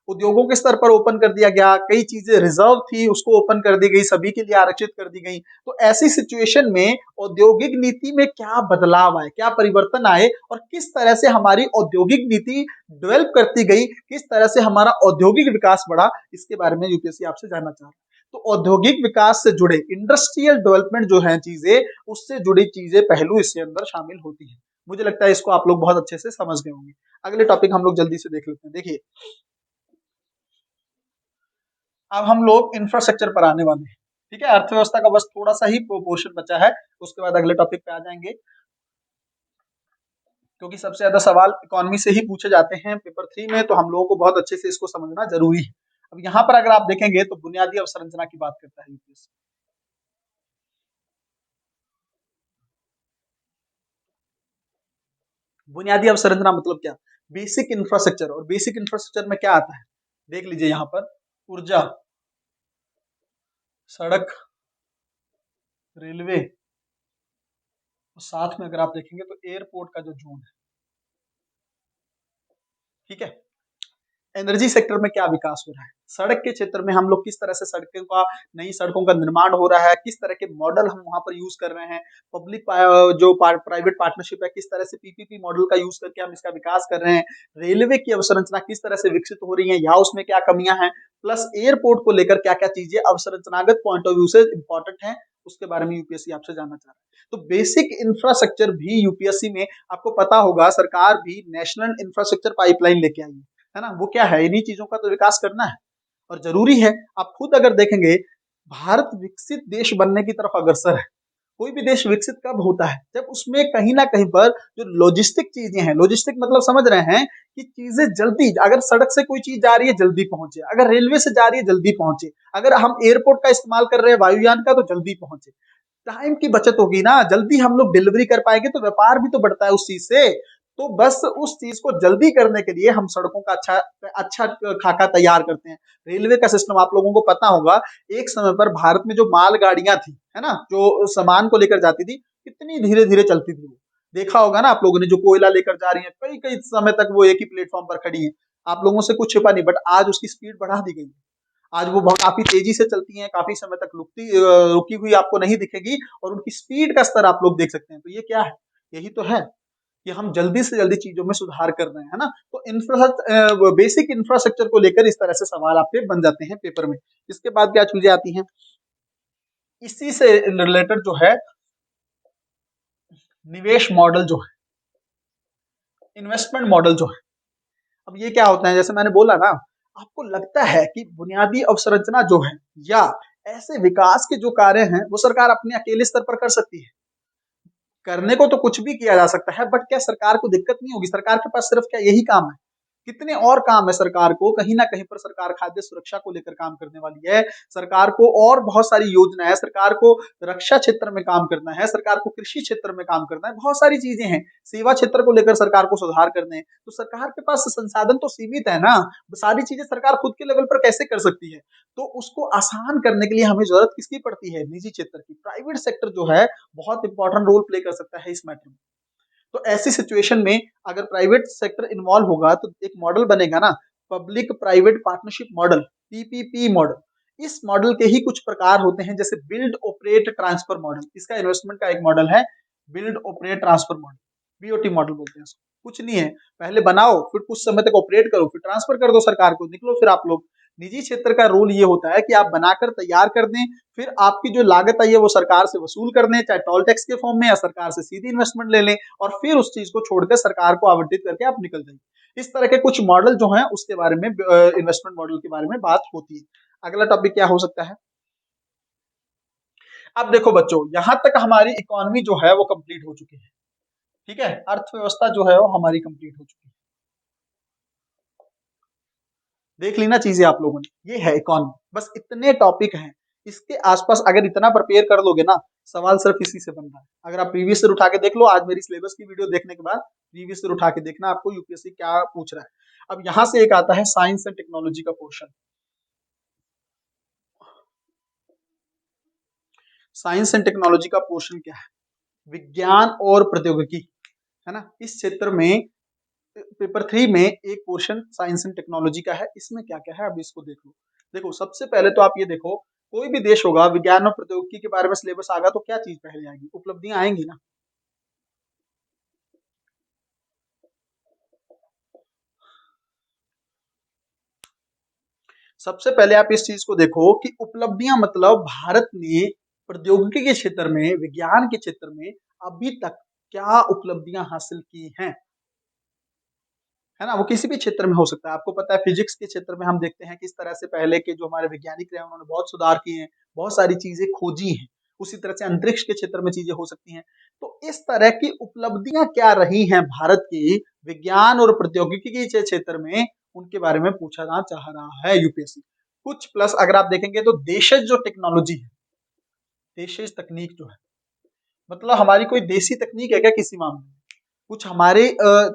उद्योगों के स्तर पर ओपन कर दिया गया, कई चीजें रिजर्व थी उसको ओपन कर दी गई, सभी के लिए आरक्षित कर दी गई। तो ऐसी सिचुएशन में औद्योगिक नीति में क्या बदलाव आए, क्या परिवर्तन आए, और किस तरह से हमारी औद्योगिक नीति डेवलप करती गई, किस तरह से हमारा औद्योगिक विकास बढ़ा, इसके बारे में यूपीएससी आपसे जानना चाह रहा है। तो औद्योगिक विकास से जुड़े इंडस्ट्रियल डेवलपमेंट जो है चीजें, उससे जुड़ी चीजें पहलू इसके अंदर शामिल होती है। मुझे लगता है इसको आप लोग बहुत अच्छे से समझ गए होंगे। अगले टॉपिक हम लोग जल्दी से देख लेते हैं। देखिए, अब हम लोग इंफ्रास्ट्रक्चर पर आने वाले हैं। ठीक है, अर्थव्यवस्था का बस थोड़ा सा ही पोर्शन बचा है, उसके बाद अगले टॉपिक पे आ जाएंगे, क्योंकि सबसे ज्यादा सवाल इकोनॉमी से ही पूछे जाते हैं पेपर 3 में, तो हम लोगों को बहुत अच्छे से इसको समझना जरूरी है। अब यहाँ पर अगर आप देखेंगे तो बुनियादी अवसंरचना की बात करता है यूपीएससी। बुनियादी अवसंरचना मतलब क्या, बेसिक इंफ्रास्ट्रक्चर। और बेसिक इंफ्रास्ट्रक्चर में क्या आता है, देख लीजिए यहाँ पर: ऊर्जा, सड़क, रेलवे, और साथ में अगर आप देखेंगे तो एयरपोर्ट का जो जोन है। ठीक है, एनर्जी सेक्टर में क्या विकास हो रहा है, सड़क के क्षेत्र में हम लोग किस तरह से सड़कों का, नई सड़कों का निर्माण हो रहा है, किस तरह के मॉडल हम वहां पर यूज कर रहे हैं, पब्लिक जो प्राइवेट पार्टनरशिप है, किस तरह से पीपीपी मॉडल का यूज करके हम इसका विकास कर रहे हैं, रेलवे की अवसंरचना किस तरह से विकसित हो रही है या उसमें क्या कमियां हैं, प्लस एयरपोर्ट को लेकर क्या क्या चीजें अवसंरचनागत पॉइंट ऑफ व्यू से इंपॉर्टेंट है, उसके बारे में यूपीएससी आपसे जानना चाह रहा है। तो बेसिक इंफ्रास्ट्रक्चर भी यूपीएससी में, आपको पता होगा सरकार भी नेशनल इंफ्रास्ट्रक्चर पाइपलाइन लेके आई है ना, वो क्या है, इन्हीं चीजों का तो विकास करना है और जरूरी है। आप खुद अगर देखेंगे, भारत विकसित देश बनने की तरफ अग्रसर है। कोई भी देश विकसित कब होता है, जब उसमें कहीं ना कहीं पर जो लॉजिस्टिक चीजें हैं, लॉजिस्टिक मतलब समझ रहे हैं कि चीजें जल्दी, अगर सड़क से कोई चीज जा रही है जल्दी पहुंचे, अगर रेलवे से जा रही है जल्दी पहुंचे, अगर हम एयरपोर्ट का इस्तेमाल कर रहे हैं वायुयान का तो जल्दी पहुंचे, टाइम की बचत होगी ना, जल्दी हम लोग डिलीवरी कर पाएंगे तो व्यापार भी तो बढ़ता है उस चीज से। तो बस उस चीज को जल्दी करने के लिए हम सड़कों का अच्छा अच्छा खाका तैयार करते हैं। रेलवे का सिस्टम आप लोगों को पता होगा, एक समय पर भारत में जो मालगाड़ियां थी है ना, जो सामान को लेकर जाती थी, कितनी धीरे धीरे चलती थी वो, देखा होगा ना आप लोगों ने, जो कोयला लेकर जा रही है कई कई समय तक वो एक ही प्लेटफॉर्म पर खड़ी है, आप लोगों से कुछ छिपा नहीं, बट आज उसकी स्पीड बढ़ा दी गई है। आज वो बहुत काफी तेजी से चलती हैं, काफी समय तक रुकी हुई आपको नहीं दिखेगी, और उनकी स्पीड का स्तर आप लोग देख सकते हैं। तो ये क्या है, यही तो है कि हम जल्दी से जल्दी चीजों में सुधार कर रहे हैं, है ना। तो बेसिक इंफ्रास्ट्रक्चर को लेकर इस तरह से सवाल आपके बन जाते हैं पेपर में। इसके बाद क्या चीजें आती हैं, इसी से रिलेटेड जो है निवेश मॉडल जो है, इन्वेस्टमेंट मॉडल जो है। अब ये क्या होता है, जैसे मैंने बोला ना, आपको लगता है कि बुनियादी अवसंरचना जो है या ऐसे विकास के जो कार्य हैं वो सरकार अपने अकेले स्तर पर कर सकती है, करने को तो कुछ भी किया जा सकता है, बट क्या सरकार को दिक्कत नहीं होगी, सरकार के पास सिर्फ क्या यही काम है, कितने और काम है सरकार को, कहीं ना कहीं पर सरकार खाद्य सुरक्षा को लेकर काम करने वाली है, सरकार को और बहुत सारी योजना है, सरकार को रक्षा क्षेत्र में काम करना है, सरकार को कृषि क्षेत्र में काम करना है, बहुत सारी चीजें हैं, सेवा क्षेत्र को लेकर सरकार को सुधार करने हैं। तो सरकार के पास संसाधन तो सीमित है ना, सारी चीजें सरकार खुद के लेवल पर कैसे कर सकती है। तो उसको आसान करने के लिए हमें जरूरत किसकी पड़ती है, निजी क्षेत्र की, प्राइवेट सेक्टर जो है बहुत इंपॉर्टेंट रोल प्ले कर सकता है इस मैटर में। तो ऐसी सिचुएशन में अगर प्राइवेट सेक्टर इन्वॉल्व होगा तो एक मॉडल बनेगा ना, public private partnership model, PPP model. इस मॉडल के ही कुछ प्रकार होते हैं, जैसे बिल्ड ऑपरेट ट्रांसफर मॉडल, इसका इन्वेस्टमेंट का एक मॉडल है build operate transfer model, BOT model बोलते हैं इसको। कुछ नहीं है, पहले बनाओ, फिर कुछ समय तक ऑपरेट करो, फिर ट्रांसफर कर दो सरकार को, निकलो फिर आप लोग। निजी क्षेत्र का रोल ये होता है कि आप बनाकर तैयार कर दें, फिर आपकी जो लागत आई है वो सरकार से वसूल कर दें, चाहे टोल टैक्स के फॉर्म में या सरकार से सीधी इन्वेस्टमेंट ले लें, और फिर उस चीज को छोड़कर सरकार को आवंटित करके आप निकल जाइए। इस तरह के कुछ मॉडल जो हैं उसके बारे में, इन्वेस्टमेंट मॉडल के बारे में बात होती है। अगला टॉपिक क्या हो सकता है, अब देखो बच्चों, यहां तक हमारी इकोनॉमी जो है वो कंप्लीट हो चुकी है, ठीक है, अर्थव्यवस्था जो है वो हमारी कंप्लीट हो चुकी है, देख ली ना चीजें आप लोगों ने, ये है इकोनॉमी, बस इतने टॉपिक हैं, इसके आसपास अगर इतना प्रिपेयर कर लोगे ना, सवाल सिर्फ इसी से बन रहा है। अगर आप प्रीवियस ईयर उठा के देख लो, आज मेरी सिलेबस की वीडियो देखने के बाद प्रीवियस ईयर उठा के देखना आपको यूपीएससी क्या पूछ रहा है। अब यहां से एक आता है साइंस एंड टेक्नोलॉजी का पोर्शन। साइंस एंड टेक्नोलॉजी का पोर्शन क्या है, विज्ञान और प्रौद्योगिकी, है ना। इस क्षेत्र में पेपर 3 में एक पोर्शन साइंस एंड टेक्नोलॉजी का है, इसमें क्या क्या है अब इसको देख लो। देखो सबसे पहले तो आप ये देखो, कोई भी देश होगा, विज्ञान और प्रौद्योगिकी के बारे में सिलेबस आएगा तो क्या चीज पहले आएगी, उपलब्धियां आएंगी ना। सबसे पहले आप इस चीज को देखो कि उपलब्धियां मतलब भारत ने प्रौद्योगिकी के क्षेत्र में, विज्ञान के क्षेत्र में अभी तक क्या उपलब्धियां हासिल की हैं, है ना। वो किसी भी क्षेत्र में हो सकता है, आपको पता है फिजिक्स के क्षेत्र में हम देखते हैं किस तरह से पहले के जो हमारे वैज्ञानिक रहे उन्होंने बहुत सुधार किए हैं, बहुत सारी चीजें खोजी हैं। उसी तरह से अंतरिक्ष के क्षेत्र में चीजें हो सकती हैं। तो इस तरह की उपलब्धियां क्या रही हैं भारत की विज्ञान और प्रौद्योगिकी के क्षेत्र में, उनके बारे में पूछना चाह रहा है यूपीएससी। कुछ प्लस अगर आप देखेंगे तो देशज जो टेक्नोलॉजी है, देशज तकनीक जो है, मतलब हमारी कोई देसी तकनीक है क्या किसी मामले में, कुछ हमारे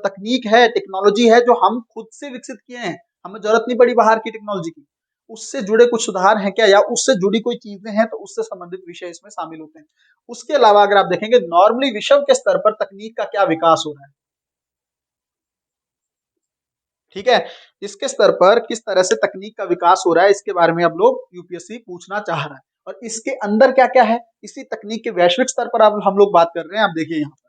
तकनीक है, टेक्नोलॉजी है जो हम खुद से विकसित किए हैं, हमें जरूरत नहीं पड़ी बाहर की टेक्नोलॉजी की, उससे जुड़े कुछ सुधार हैं क्या, या उससे जुड़ी कोई चीजें हैं तो उससे संबंधित विषय इसमें शामिल होते हैं। उसके अलावा अगर आप देखेंगे नॉर्मली विश्व के स्तर पर तकनीक का क्या विकास हो रहा है, ठीक है। इसके स्तर पर किस तरह से तकनीक का विकास हो रहा है इसके बारे में अब लोग यूपीएससी पूछना चाह रहा है। और इसके अंदर क्या क्या है, इसी तकनीक के वैश्विक स्तर पर अब हम लोग बात कर रहे हैं। आप देखिए यहाँ पर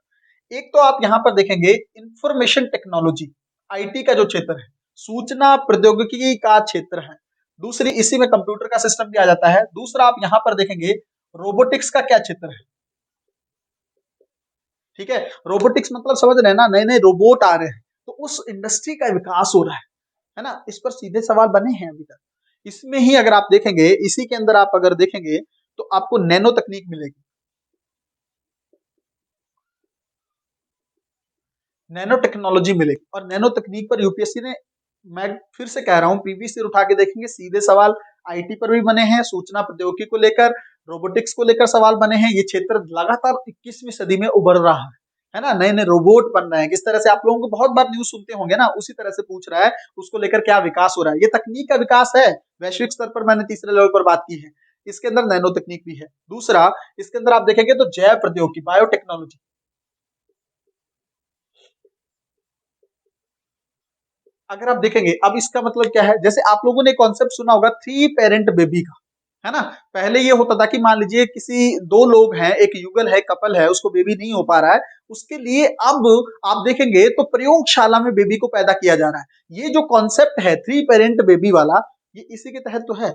एक तो आप यहाँ पर देखेंगे इंफॉर्मेशन टेक्नोलॉजी, आईटी का जो क्षेत्र है, सूचना प्रौद्योगिकी का क्षेत्र है। दूसरी इसी में कंप्यूटर का सिस्टम भी आ जाता है। दूसरा आप यहाँ पर देखेंगे रोबोटिक्स का क्या क्षेत्र है। ठीक है, रोबोटिक्स मतलब समझ रहे हैं ना, नए नए रोबोट आ रहे हैं, तो उस इंडस्ट्री का विकास हो रहा है ना। इस पर सीधे सवाल बने हैं अभी तक। इसमें ही अगर आप देखेंगे, इसी के अंदर आप अगर देखेंगे तो आपको नैनो तकनीक मिलेगी। नैनो टेक्नोलॉजी मिलेगी और नैनो तकनीक पर यूपीएससी ने, मैं फिर से कह रहा हूं, पीवी से उठा के देखेंगे सीधे सवाल आईटी पर भी बने हैं, सूचना प्रौद्योगिकी को लेकर, रोबोटिक्स को लेकर सवाल बने हैं। ये क्षेत्र लगातार 21वीं सदी में उभर रहा है ना, नए नए रोबोट बन रहे हैं। किस तरह से आप लोगों को बहुत बार न्यूज सुनते होंगे ना, उसी तरह से पूछ रहा है उसको लेकर क्या विकास हो रहा है। ये तकनीक का विकास है वैश्विक स्तर पर, मैंने तीसरे लेवल पर बात की है। इसके अंदर नैनो तकनीक भी है। दूसरा इसके अंदर आप देखेंगे तो जैव प्रौद्योगिकी, बायोटेक्नोलॉजी। अगर आप देखेंगे, अब इसका मतलब क्या है, जैसे आप लोगों ने कॉन्सेप्ट सुना होगा थ्री पेरेंट बेबी का, है ना। पहले ये होता था कि मान लीजिए किसी दो लोग हैं, एक युगल है, कपल है, उसको बेबी नहीं हो पा रहा है, उसके लिए अब आप देखेंगे तो प्रयोगशाला में बेबी को पैदा किया जा रहा है। ये जो कॉन्सेप्ट है थ्री पेरेंट बेबी वाला, ये इसी के तहत तो है,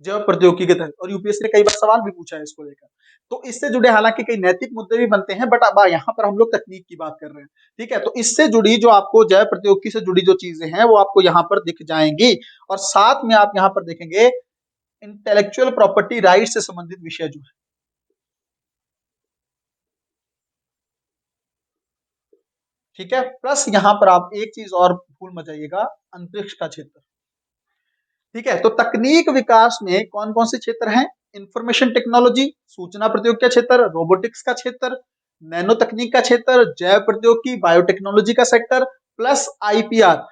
जैव प्रौद्योगिकी के तहत। और यूपीएससी ने कई बार सवाल भी पूछा है इसको लेकर। तो इससे जुड़े हालांकि कई नैतिक मुद्दे भी बनते हैं, बट अब यहाँ पर हम लोग तकनीक की बात कर रहे हैं। ठीक है, तो इससे जुड़ी जो आपको जैव प्रौद्योगिकी से जुड़ी जो चीजें हैं वो आपको यहाँ पर दिख जाएंगी। और साथ में आप यहाँ पर देखेंगे इंटेलेक्चुअल प्रॉपर्टी राइट से संबंधित विषय जो है। ठीक है, प्लस यहाँ पर आप एक चीज और भूल मत जाइएगा, अंतरिक्ष का क्षेत्र। ठीक है, तो तकनीक विकास में कौन कौन से क्षेत्र हैं, इंफॉर्मेशन टेक्नोलॉजी, सूचना प्रौद्योगिकी का क्षेत्र, रोबोटिक्स का क्षेत्र, नैनो तकनीक का क्षेत्र, जैव प्रौद्योगिकी, बायोटेक्नोलॉजी का सेक्टर, प्लस आईपीआर,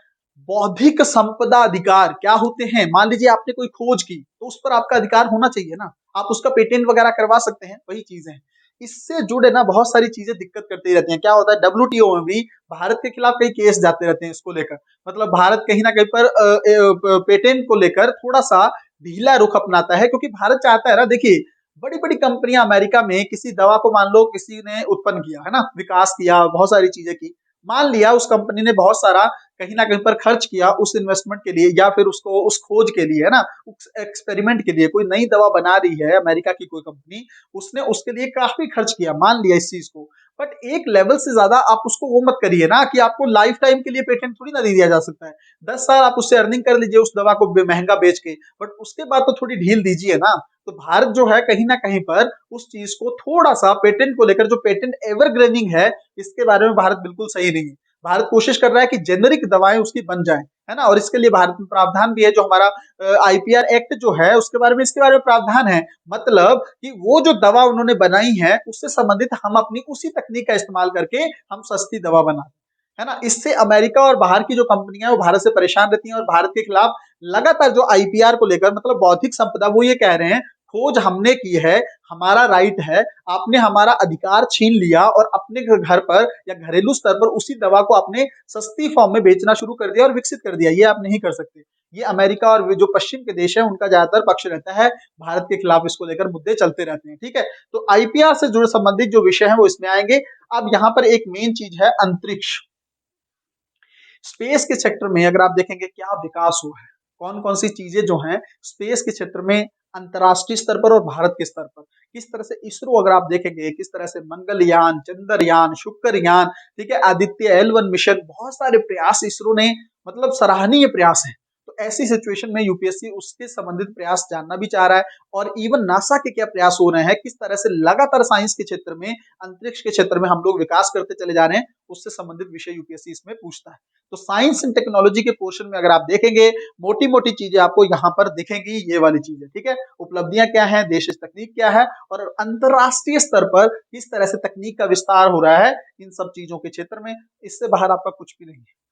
बौद्धिक संपदा अधिकार क्या होते हैं। मान लीजिए आपने कोई खोज की तो उस पर आपका अधिकार होना चाहिए ना, आप उसका पेटेंट वगैरह करवा सकते हैं, वही चीजें हैं। इससे जुड़े ना बहुत सारी चीजें दिक्कत करती रहती हैं। क्या होता है, डब्ल्यूटीओ में भी भारत के खिलाफ कई केस जाते रहते हैं इसको लेकर। मतलब भारत कहीं ना कहीं पर पेटेंट को लेकर थोड़ा सा ढीला रुख अपनाता है, क्योंकि भारत चाहता है ना, देखिए बड़ी बड़ी कंपनियां अमेरिका में किसी दवा को मान लो किसी ने उत्पन्न किया है ना, विकास किया, बहुत सारी चीजें की, मान लिया उस कंपनी ने बहुत सारा कहीं ना कहीं पर खर्च किया उस इन्वेस्टमेंट के लिए, या फिर उसको उस खोज के लिए, है ना, उस एक्सपेरिमेंट के लिए। कोई नई दवा बना रही है अमेरिका की कोई कंपनी, उसने उसके लिए काफी खर्च किया, मान लिया इस चीज को। बट एक लेवल से ज्यादा आप उसको वो मत करिए ना, कि आपको लाइफ टाइम के लिए पेटेंट थोड़ी ना दे दिया जा सकता है। 10 साल आप उससे अर्निंग कर लीजिए उस दवा को महंगा बेच के, बट उसके बाद तो थोड़ी ढील दीजिए ना। तो भारत जो है कहीं ना कहीं पर उस चीज को थोड़ा सा पेटेंट को लेकर, जो पेटेंट एवरग्रेनिंग है, इसके बारे में भारत बिल्कुल सही नहीं है। भारत कोशिश कर रहा है कि जेनरिक दवाएं उसकी बन जाए, है ना। और इसके लिए भारत में प्रावधान भी है, जो हमारा आईपीआर एक्ट जो है उसके बारे में, इसके बारे में प्रावधान है। मतलब कि वो जो दवा उन्होंने बनाई है उससे संबंधित हम अपनी उसी तकनीक का इस्तेमाल करके हम सस्ती दवा बना, है ना। इससे अमेरिका और बाहर की जो कंपनियां हैं वो भारत से परेशान रहती हैं, और भारत के खिलाफ लगातार जो आईपीआर को लेकर, मतलब बौद्धिक संपदा, वो ये कह रहे हैं खोज हमने की है, हमारा राइट है, आपने हमारा अधिकार छीन लिया और अपने घर पर या घरेलू स्तर पर उसी दवा को आपने सस्ती फॉर्म में बेचना शुरू कर दिया और विकसित कर दिया, ये आप नहीं कर सकते। ये अमेरिका और जो पश्चिम के देश है उनका ज्यादातर पक्ष रहता है, भारत के खिलाफ इसको लेकर मुद्दे चलते रहते हैं। ठीक है, तो आईपीआर से जुड़े संबंधित जो विषय है वो इसमें आएंगे। अब यहाँ पर एक मेन चीज है अंतरिक्ष, स्पेस के सेक्टर में अगर आप देखेंगे क्या विकास हुआ है, कौन कौन सी चीजें जो हैं स्पेस के क्षेत्र में, अंतरराष्ट्रीय स्तर पर और भारत के स्तर पर, किस तरह से इसरो अगर आप देखेंगे, किस तरह से मंगलयान, चंद्रयान, शुक्रयान, ठीक है, आदित्य L1 मिशन, बहुत सारे प्रयास इसरो ने, मतलब सराहनीय प्रयास है। तो ऐसी सिचुएशन में यूपीएससी उसके संबंधित प्रयास जानना भी चाह रहा है। और इवन नासा के क्या प्रयास हो रहे हैं, किस तरह से लगातार साइंस के क्षेत्र में, अंतरिक्ष के क्षेत्र में हम लोग विकास करते चले जा रहे हैं, उससे संबंधित विषय यूपीएससी इसमें पूछता है। तो साइंस एंड टेक्नोलॉजी के पोर्शन में अगर आप देखेंगे, मोटी मोटी चीजें आपको यहाँ पर दिखेंगी, ये वाली चीजें। ठीक है, उपलब्धियां क्या है, देश तकनीक क्या है, और अंतरराष्ट्रीय स्तर पर किस तरह से तकनीक का विस्तार हो रहा है इन सब चीजों के क्षेत्र में, इससे बाहर आपका कुछ भी नहीं है।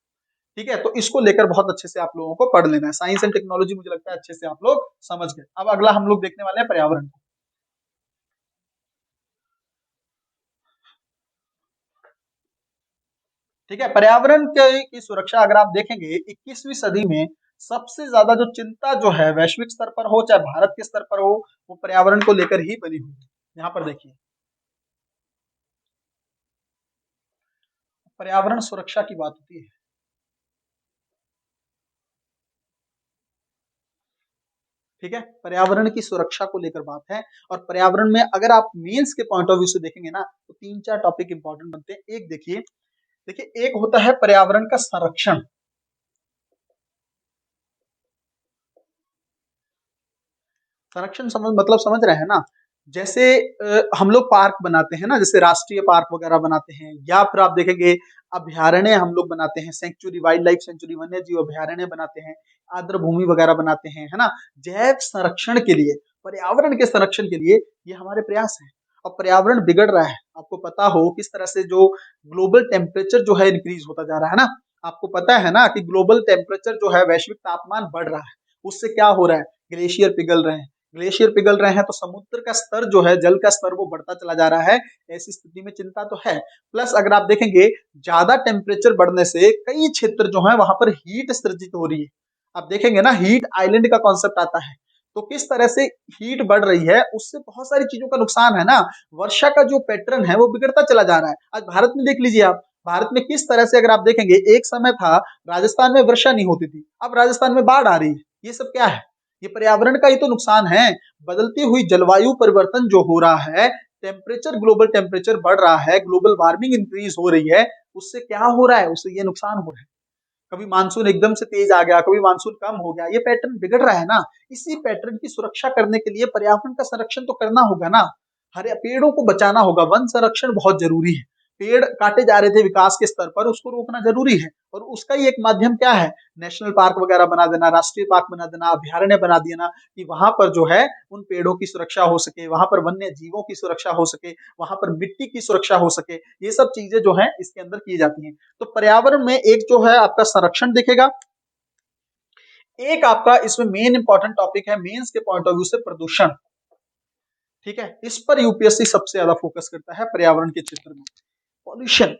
ठीक है, तो इसको लेकर बहुत अच्छे से आप लोगों को पढ़ लेना है। साइंस एंड टेक्नोलॉजी मुझे लगता है अच्छे से आप लोग समझ गए। अब अगला हम लोग देखने वाले हैं पर्यावरण। ठीक है। पर्यावरण की सुरक्षा अगर आप देखेंगे 21वीं सदी में सबसे ज्यादा जो चिंता जो है वैश्विक स्तर पर हो चाहे भारत के स्तर पर हो, वो पर्यावरण को लेकर ही बनी हुई है। यहाँ पर देखिए पर्यावरण सुरक्षा की बात होती है। ठीक है, पर्यावरण की सुरक्षा को लेकर बात है। और पर्यावरण में अगर आप मेंस के पॉइंट ऑफ व्यू से देखेंगे ना, तो तीन चार टॉपिक इंपॉर्टेंट बनते हैं। एक देखिए, एक होता है पर्यावरण का संरक्षण। संरक्षण समझ मतलब समझ रहे हैं ना, जैसे हम लोग पार्क बनाते हैं ना, जैसे राष्ट्रीय पार्क वगैरह बनाते हैं, या फिर आप देखेंगे अभ्यारण्य हम लोग बनाते हैं, सेंचुरी, वाइल्ड लाइफ सेंचुरी, वन्य जीव अभ्यारण्य बनाते हैं, आर्द्र भूमि वगैरह बनाते हैं, है ना। जैव संरक्षण के लिए, पर्यावरण के संरक्षण के लिए ये हमारे प्रयास हैं। और पर्यावरण बिगड़ रहा है, आपको पता हो किस तरह से जो ग्लोबल टेम्परेचर जो है इंक्रीज होता जा रहा है ना। आपको पता है ना कि ग्लोबल टेम्परेचर जो है, वैश्विक तापमान बढ़ रहा है। उससे क्या हो रहा है, ग्लेशियर पिघल रहे हैं। ग्लेशियर पिघल रहे हैं तो समुद्र का स्तर जो है, जल का स्तर वो बढ़ता चला जा रहा है। ऐसी स्थिति में चिंता तो है। प्लस अगर आप देखेंगे ज्यादा टेम्परेचर बढ़ने से कई क्षेत्र जो है वहां पर हीट सृजित हो रही है। आप देखेंगे ना, हीट आइलैंड का कॉन्सेप्ट आता है। तो किस तरह से हीट बढ़ रही है, उससे बहुत सारी चीजों का नुकसान है ना। वर्षा का जो पैटर्न है वो बिगड़ता चला जा रहा है। आज भारत में देख लीजिए आप, भारत में किस तरह से अगर आप देखेंगे, एक समय था राजस्थान में वर्षा नहीं होती थी, अब राजस्थान में बाढ़ आ रही है। ये सब क्या है, ये पर्यावरण का ही तो नुकसान है। बदलती हुई जलवायु परिवर्तन जो हो रहा है, टेम्परेचर, ग्लोबल टेम्परेचर बढ़ रहा है, ग्लोबल वार्मिंग इंक्रीज हो रही है, उससे क्या हो रहा है, उससे ये नुकसान हो रहा है। कभी मानसून एकदम से तेज आ गया, कभी मानसून कम हो गया, ये पैटर्न बिगड़ रहा है ना। इसी पैटर्न की सुरक्षा करने के लिए पर्यावरण का संरक्षण तो करना होगा ना। हरे पेड़ों को बचाना होगा, वन संरक्षण बहुत जरूरी है। पेड़ काटे जा रहे थे विकास के स्तर पर, उसको रोकना जरूरी है। और उसका ही एक माध्यम क्या है, नेशनल पार्क वगैरह बना देना, राष्ट्रीय पार्क बना देना, अभ्यारण्य बना देना, कि वहां पर जो है उन पेड़ों की सुरक्षा हो सके, वहां पर वन्य जीवों की सुरक्षा हो सके, वहां पर मिट्टी की सुरक्षा हो सके। ये सब चीजें जो है इसके अंदर की जाती हैं। तो पर्यावरण में एक जो है आपका संरक्षण दिखेगा। एक आपका इसमें मेन इंपॉर्टेंट टॉपिक है मेंस के पॉइंट ऑफ व्यू से, प्रदूषण। ठीक है, इस पर यूपीएससी सबसे ज्यादा फोकस करता है पर्यावरण के क्षेत्र में। पॉल्यूशन,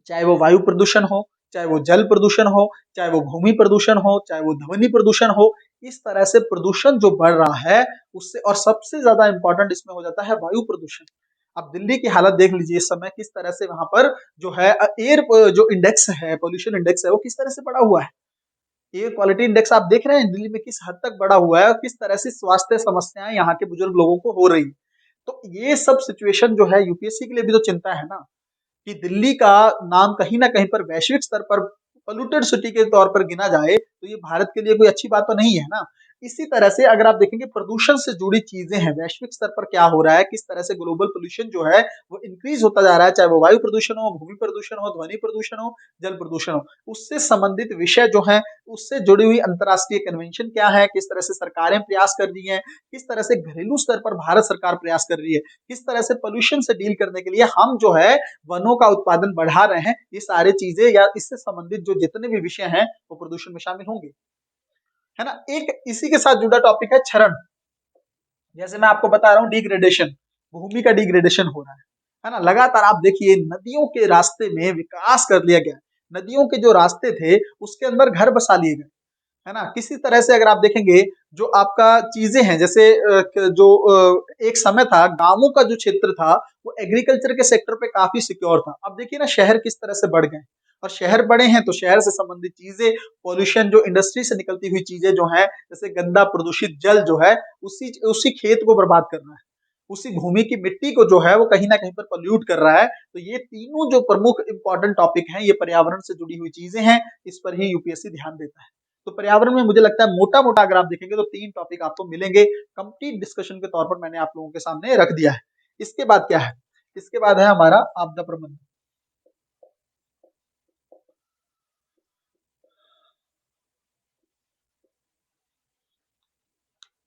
चाहे वो वायु प्रदूषण हो, चाहे वो जल प्रदूषण हो, चाहे वो भूमि प्रदूषण हो, चाहे वो ध्वनि प्रदूषण हो, इस तरह से प्रदूषण जो बढ़ रहा है उससे, और सबसे ज्यादा इंपॉर्टेंट इसमें हो जाता है वायु प्रदूषण। अब दिल्ली की हालत देख लीजिए इस समय, किस तरह से वहां पर जो है एयर जो इंडेक्स है, पोल्यूशन इंडेक्स है, वो किस तरह से बढ़ा हुआ है। एयर क्वालिटी इंडेक्स आप देख रहे हैं दिल्ली में किस हद तक बढ़ा हुआ है, और किस तरह से स्वास्थ्य समस्याएं यहाँ के बुजुर्ग लोगों को हो रही। तो ये सब सिचुएशन जो है यूपीएससी के लिए भी तो चिंता है ना, कि दिल्ली का नाम कहीं ना कहीं पर वैश्विक स्तर पर पोल्यूटेड सिटी के तौर पर गिना जाए, तो ये भारत के लिए कोई अच्छी बात तो नहीं है ना। इसी तरह से अगर आप देखेंगे प्रदूषण से जुड़ी चीजें हैं, वैश्विक स्तर पर क्या हो रहा है, किस तरह से ग्लोबल पोल्यूशन जो है वो इंक्रीज होता जा रहा है, चाहे वो वायु प्रदूषण हो, भूमि प्रदूषण हो, ध्वनि प्रदूषण हो, जल प्रदूषण हो, उससे संबंधित विषय जो है, उससे जुड़ी हुई अंतर्राष्ट्रीय कन्वेंशन क्या है, किस तरह से सरकारें प्रयास कर रही हैं, किस तरह से घरेलू स्तर पर भारत सरकार प्रयास कर रही है, किस तरह से पोल्यूशन से डील करने के लिए हम जो है वनों का उत्पादन बढ़ा रहे हैं। ये सारी चीजें या इससे संबंधित जो जितने भी विषय हैं वो प्रदूषण में शामिल होंगे, है ना। एक इसी के साथ जुड़ा टॉपिक है क्षरण। जैसे मैं आपको बता रहा हूँ डिग्रेडेशन, भूमि का डिग्रेडेशन हो रहा है ना। लगातार आप देखिए नदियों के रास्ते में विकास कर लिया गया, नदियों के जो रास्ते थे उसके अंदर घर बसा लिए गए, है ना। किसी तरह से अगर आप देखेंगे जो आपका चीजें हैं, जैसे जो एक समय था गांवों का जो क्षेत्र था वो एग्रीकल्चर के सेक्टर पे काफी सिक्योर था। अब देखिए ना शहर किस तरह से बढ़ गए, और शहर बड़े हैं तो शहर से संबंधित चीजें, पॉल्यूशन जो इंडस्ट्री से निकलती हुई चीजें जो है, जैसे गंदा प्रदूषित जल जो है उसी उसी खेत को बर्बाद कर रहा है, उसी भूमि की मिट्टी को जो है वो कहीं ना कहीं पर पोल्यूट कर रहा है। तो ये तीनों जो प्रमुख इंपॉर्टेंट टॉपिक हैं, ये पर्यावरण से जुड़ी हुई चीजें हैं, इस पर ही यूपीएससी ध्यान देता है। तो पर्यावरण में मुझे लगता है मोटा मोटा अगर आप देखेंगे तो तीन टॉपिक आपको मिलेंगे, कंप्लीट डिस्कशन के तौर पर मैंने आप लोगों के सामने रख दिया है। इसके बाद क्या है, इसके बाद है हमारा आपदा प्रबंधन।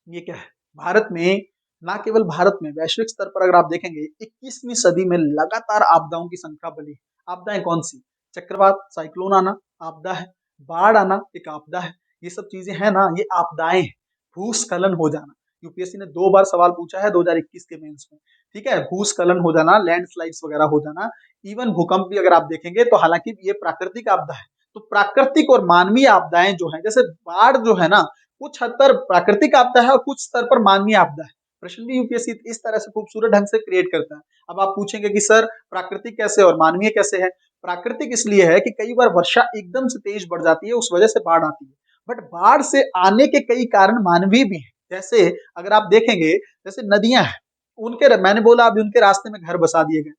ये क्या है, भारत में, ना केवल भारत में, वैश्विक स्तर पर अगर आप देखेंगे 21वीं सदी में लगातार आपदाओं की संख्या बढ़ी। आपदाएं कौन सी, चक्रवात, साइक्लोन आना आपदा है, बाढ़ आना एक आपदा है, ये सब चीजें हैं ना, ये आपदाएं हैं। भूस्खलन हो जाना, यूपीएससी ने 2 बार सवाल पूछा है 2021 के मेंस में। ठीक है, भूस्खलन हो जाना, लैंडस्लाइड्स वगैरह हो जाना, इवन भूकंप भी अगर आप देखेंगे तो हालांकि ये प्राकृतिक आपदा है, तो प्राकृतिक और मानवीय आपदाएं जो है, जैसे बाढ़ जो है ना, कुछ हद पर प्राकृतिक आपदा है और कुछ स्तर पर मानवीय आपदा है। प्रश्न भी यूपीएससी इस तरह से खूबसूरत ढंग से क्रिएट करता है। अब आप पूछेंगे कि सर प्राकृतिक कैसे और मानवीय कैसे है? प्राकृतिक इसलिए है कि कई बार वर्षा एकदम से तेज बढ़ जाती है, उस वजह से बाढ़ आती है। बट बाढ़ से आने के कई कारण मानवीय भी हैं। जैसे अगर आप देखेंगे, जैसे नदियां हैं, उनके मैंने बोला अभी उनके रास्ते में घर बसा दिए गए,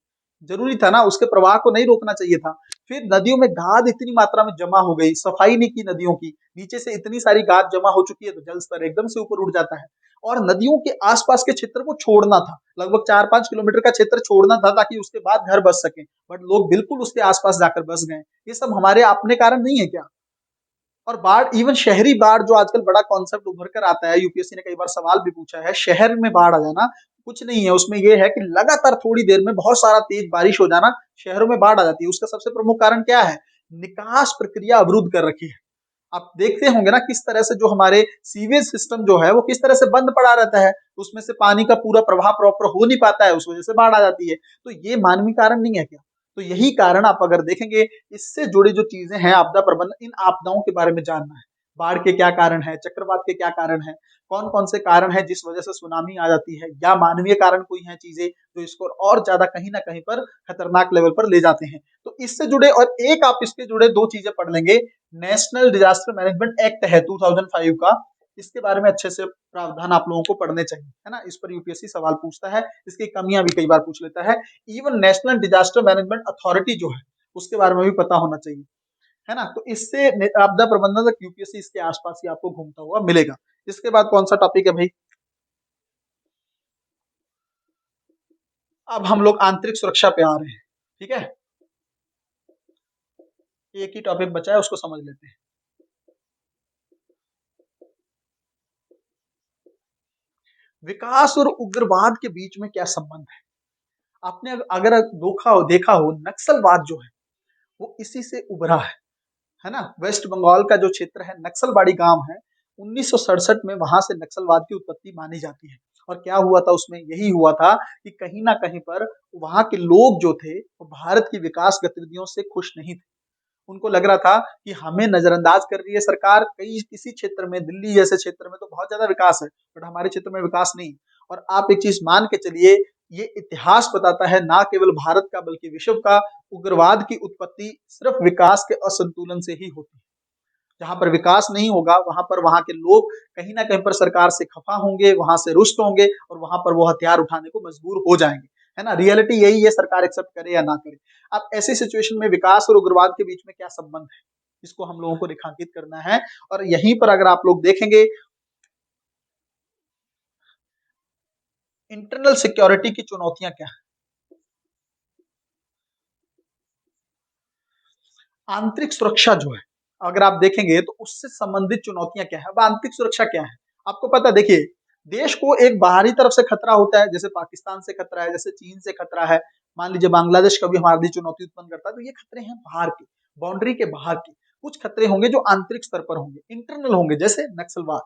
जरूरी था ना, उसके प्रवाह को नहीं रोकना चाहिए था। फिर नदियों में गाद इतनी मात्रा में जमा हो गई, सफाई नहीं की नदियों की, नीचे से इतनी सारी गाद जमा हो चुकी है तो जल स्तर एकदम से ऊपर उठ जाता है। और नदियों के आसपास के क्षेत्र को छोड़ना था, लगभग 4-5 किलोमीटर का क्षेत्र छोड़ना था ताकि उसके बाद घर बस सके, बट लोग बिल्कुल उसके आसपास जाकर बस गए। ये सब हमारे अपने कारण नहीं है क्या? और बाढ़, इवन शहरी बाढ़ जो आजकल बड़ा कॉन्सेप्ट उभर कर आता है, यूपीएससी ने कई बार सवाल भी पूछा है, शहर में बाढ़ आ जाना कुछ नहीं है, उसमें यह है कि लगातार थोड़ी देर में बहुत सारा तेज बारिश हो जाना, शहरों में बाढ़ आ जाती है। उसका सबसे प्रमुख कारण क्या है? निकास प्रक्रिया अवरुद्ध कर रखी है। आप देखते होंगे ना किस तरह से जो हमारे सीवेज सिस्टम जो है वो किस तरह से बंद पड़ा रहता है, उसमें से पानी का पूरा प्रवाह प्रॉपर हो नहीं पाता है, उस वजह से बाढ़ आ जाती है। तो ये मानवीय कारण नहीं है क्या? तो यही कारण आप अगर देखेंगे, इससे जुड़ी जो चीजें हैं आपदा प्रबंधन, इन आपदाओं के बारे में जानना है। बाढ़ के क्या कारण है, चक्रवात के क्या कारण है, कौन कौन से कारण है जिस वजह से सुनामी आ जाती है, या मानवीय कारण कोई है चीजें जो इसको और ज्यादा कहीं ना कहीं पर खतरनाक लेवल पर ले जाते हैं। तो इससे जुड़े और एक आप इसके जुड़े दो चीजें पढ़ लेंगे। नेशनल डिजास्टर मैनेजमेंट एक्ट है 2005 का, इसके बारे में अच्छे से प्रावधान आप लोगों को पढ़ने चाहिए, है ना। इस पर यूपीएससी सवाल पूछता है, इसकी कमियां भी कई बार पूछ लेता है। Even national disaster management authority जो है उसके बारे में भी पता होना चाहिए, है ना। तो इससे आपदा प्रबंधन तक यूपीएससी इसके आसपास ही आपको घूमता हुआ मिलेगा। इसके बाद कौन सा टॉपिक है भाई? अब हम लोग आंतरिक सुरक्षा पे आ रहे हैं। ठीक है, एक ही टॉपिक बचा है, उसको समझ लेते हैं। विकास और उग्रवाद के बीच में क्या संबंध है? आपने अगर देखा हो नक्सलवाद जो है वो इसी से उभरा है ना। वेस्ट बंगाल का जो क्षेत्र है, नक्सलबाड़ी गांव है, 1967 में वहां से नक्सलवाद की उत्पत्ति मानी जाती है। और क्या हुआ था उसमें? यही हुआ था कि कहीं ना कहीं पर वहां के लोग जो थे वो भारत की विकास गतिविधियों से खुश नहीं थे। उनको लग रहा था कि हमें नजरअंदाज कर रही है सरकार, कई किसी क्षेत्र में, दिल्ली जैसे क्षेत्र में तो बहुत ज्यादा विकास है, बट हमारे क्षेत्र में विकास नहीं। और आप एक चीज मान के चलिए, ये इतिहास बताता है ना केवल भारत का बल्कि विश्व का, उग्रवाद की उत्पत्ति सिर्फ विकास के असंतुलन से ही होती है। जहां पर विकास नहीं होगा वहां पर वहां के लोग कहीं ना कहीं पर सरकार से खफा होंगे, वहां से रुष्ट होंगे, और वहां पर वो हथियार उठाने को मजबूर हो जाएंगे, है ना। रियलिटी यही है, सरकार एक्सेप्ट करे या ना करे। अब ऐसी सिचुएशन में विकास और उग्रवाद के बीच में क्या संबंध है, इसको हम लोगों को रेखांकित करना है। और यहीं पर अगर आप लोग देखेंगे, इंटरनल सिक्योरिटी की चुनौतियां क्या है, आंतरिक सुरक्षा जो है अगर आप देखेंगे तो उससे संबंधित चुनौतियां क्या है। अब आंतरिक सुरक्षा क्या है आपको पता, देखिए, देश को एक बाहरी तरफ से खतरा होता है, जैसे पाकिस्तान से खतरा है, जैसे चीन से खतरा है, मान लीजिए बांग्लादेश कभी हमारी चुनौती उत्पन्न करता है, तो ये खतरे हैं बाहर के, बाउंड्री के बाहर के। कुछ खतरे होंगे जो आंतरिक स्तर पर होंगे, इंटरनल होंगे, जैसे नक्सलवाद,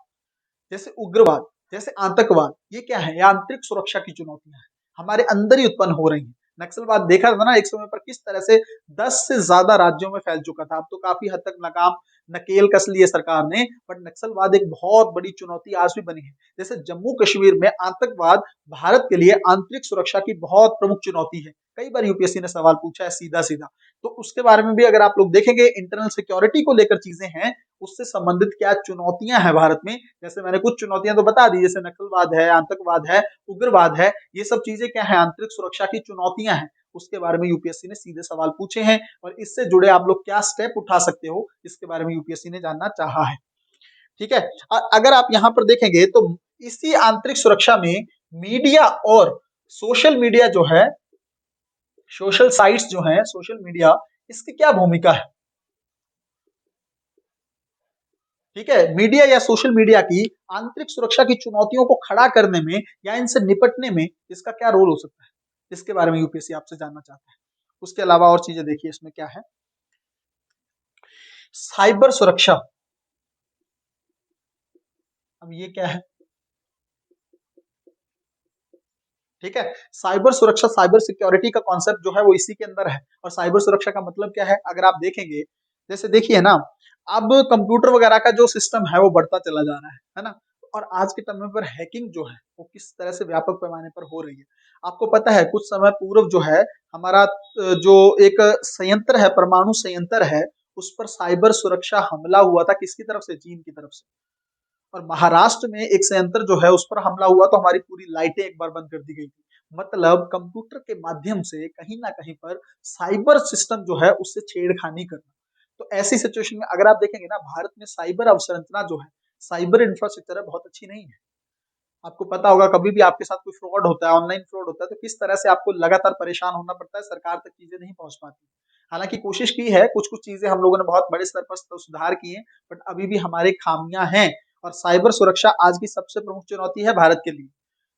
जैसे उग्रवाद, जैसे आतंकवाद। ये क्या है? ये आंतरिक सुरक्षा की चुनौतियां हैं, हमारे अंदर ही उत्पन्न हो रही हैं। नक्सलवाद देखा था ना एक समय पर किस तरह से 10 से ज्यादा राज्यों में फैल चुका था। अब तो काफी हद तक नाकाम, नकेल कस लिए सरकार ने, बट नक्सलवाद एक बहुत बड़ी चुनौती आज भी बनी है। जैसे जम्मू कश्मीर में आतंकवाद भारत के लिए आंतरिक सुरक्षा की बहुत प्रमुख चुनौती है। कई बार यूपीएससी ने सवाल पूछा है सीधा सीधा। तो उसके बारे में भी अगर आप लोग देखेंगे, इंटरनल सिक्योरिटी को लेकर चीजें हैं, उससे संबंधित क्या चुनौतियां हैं भारत में। जैसे मैंने कुछ चुनौतियां तो बता दी, जैसे नक्सलवाद है, आतंकवाद है, उग्रवाद है, ये सब चीजें क्या है? आंतरिक सुरक्षा की चुनौतियां हैं। उसके बारे में यूपीएससी ने सीधे सवाल पूछे हैं, और इससे जुड़े आप लोग क्या स्टेप उठा सकते हो, इसके बारे में यूपीएससी ने जानना चाहा है। ठीक है, अगर आप यहां पर देखेंगे तो इसी आंतरिक सुरक्षा में मीडिया और सोशल मीडिया जो है, सोशल साइट्स जो है, सोशल मीडिया, इसकी क्या भूमिका है? ठीक है, मीडिया या सोशल मीडिया की आंतरिक सुरक्षा की चुनौतियों को खड़ा करने में या इनसे निपटने में इसका क्या रोल हो सकता है, इसके बारे में यूपीएससी आपसे जानना चाहता है। उसके अलावा और चीजें देखिए इसमें क्या है। साइबर सुरक्षा, अब ये क्या है? ठीक है। साइबर सुरक्षा, साइबर सिक्योरिटी का कॉन्सेप्ट जो है वो इसी के अंदर है। और साइबर सुरक्षा का मतलब क्या है, अगर आप देखेंगे, जैसे देखिए ना, अब कंप्यूटर वगैरह का जो सिस्टम है वो बढ़ता चला जा रहा है ना। और आज के टाइम पर हैकिंग जो है वो किस तरह से व्यापक पैमाने पर हो रही है। आपको पता है कुछ समय पूर्व जो है हमारा जो एक संयंत्र है, परमाणु संयंत्र है, उस पर साइबर सुरक्षा हमला हुआ था, किसकी तरफ से, चीन की तरफ से। और महाराष्ट्र में एक संयंत्र जो है उस पर हमला हुआ तो हमारी पूरी लाइटें एक बार बंद कर दी गई थी। मतलब कंप्यूटर के माध्यम से कहीं ना कहीं पर साइबर सिस्टम जो है उससे छेड़खानी करना। तो ऐसी सिचुएशन में अगर आप देखेंगे ना, भारत में साइबर अवसंरचना जो है, साइबर इंफ्रास्ट्रक्चर है, बहुत अच्छी नहीं है। आपको पता होगा कभी भी आपके साथ कोई फ्रॉड होता है, ऑनलाइन फ्रॉड होता है, तो किस तरह से आपको लगातार परेशान होना पड़ता है, सरकार तक चीजें नहीं पहुंच पाती। हालांकि कोशिश की है, कुछ कुछ चीजें हम लोगों ने बहुत बड़े स्तर पर सुधार किए हैं, बट अभी भी हमारे खामियां हैं। और साइबर सुरक्षा आज की सबसे प्रमुख चुनौती है भारत के लिए।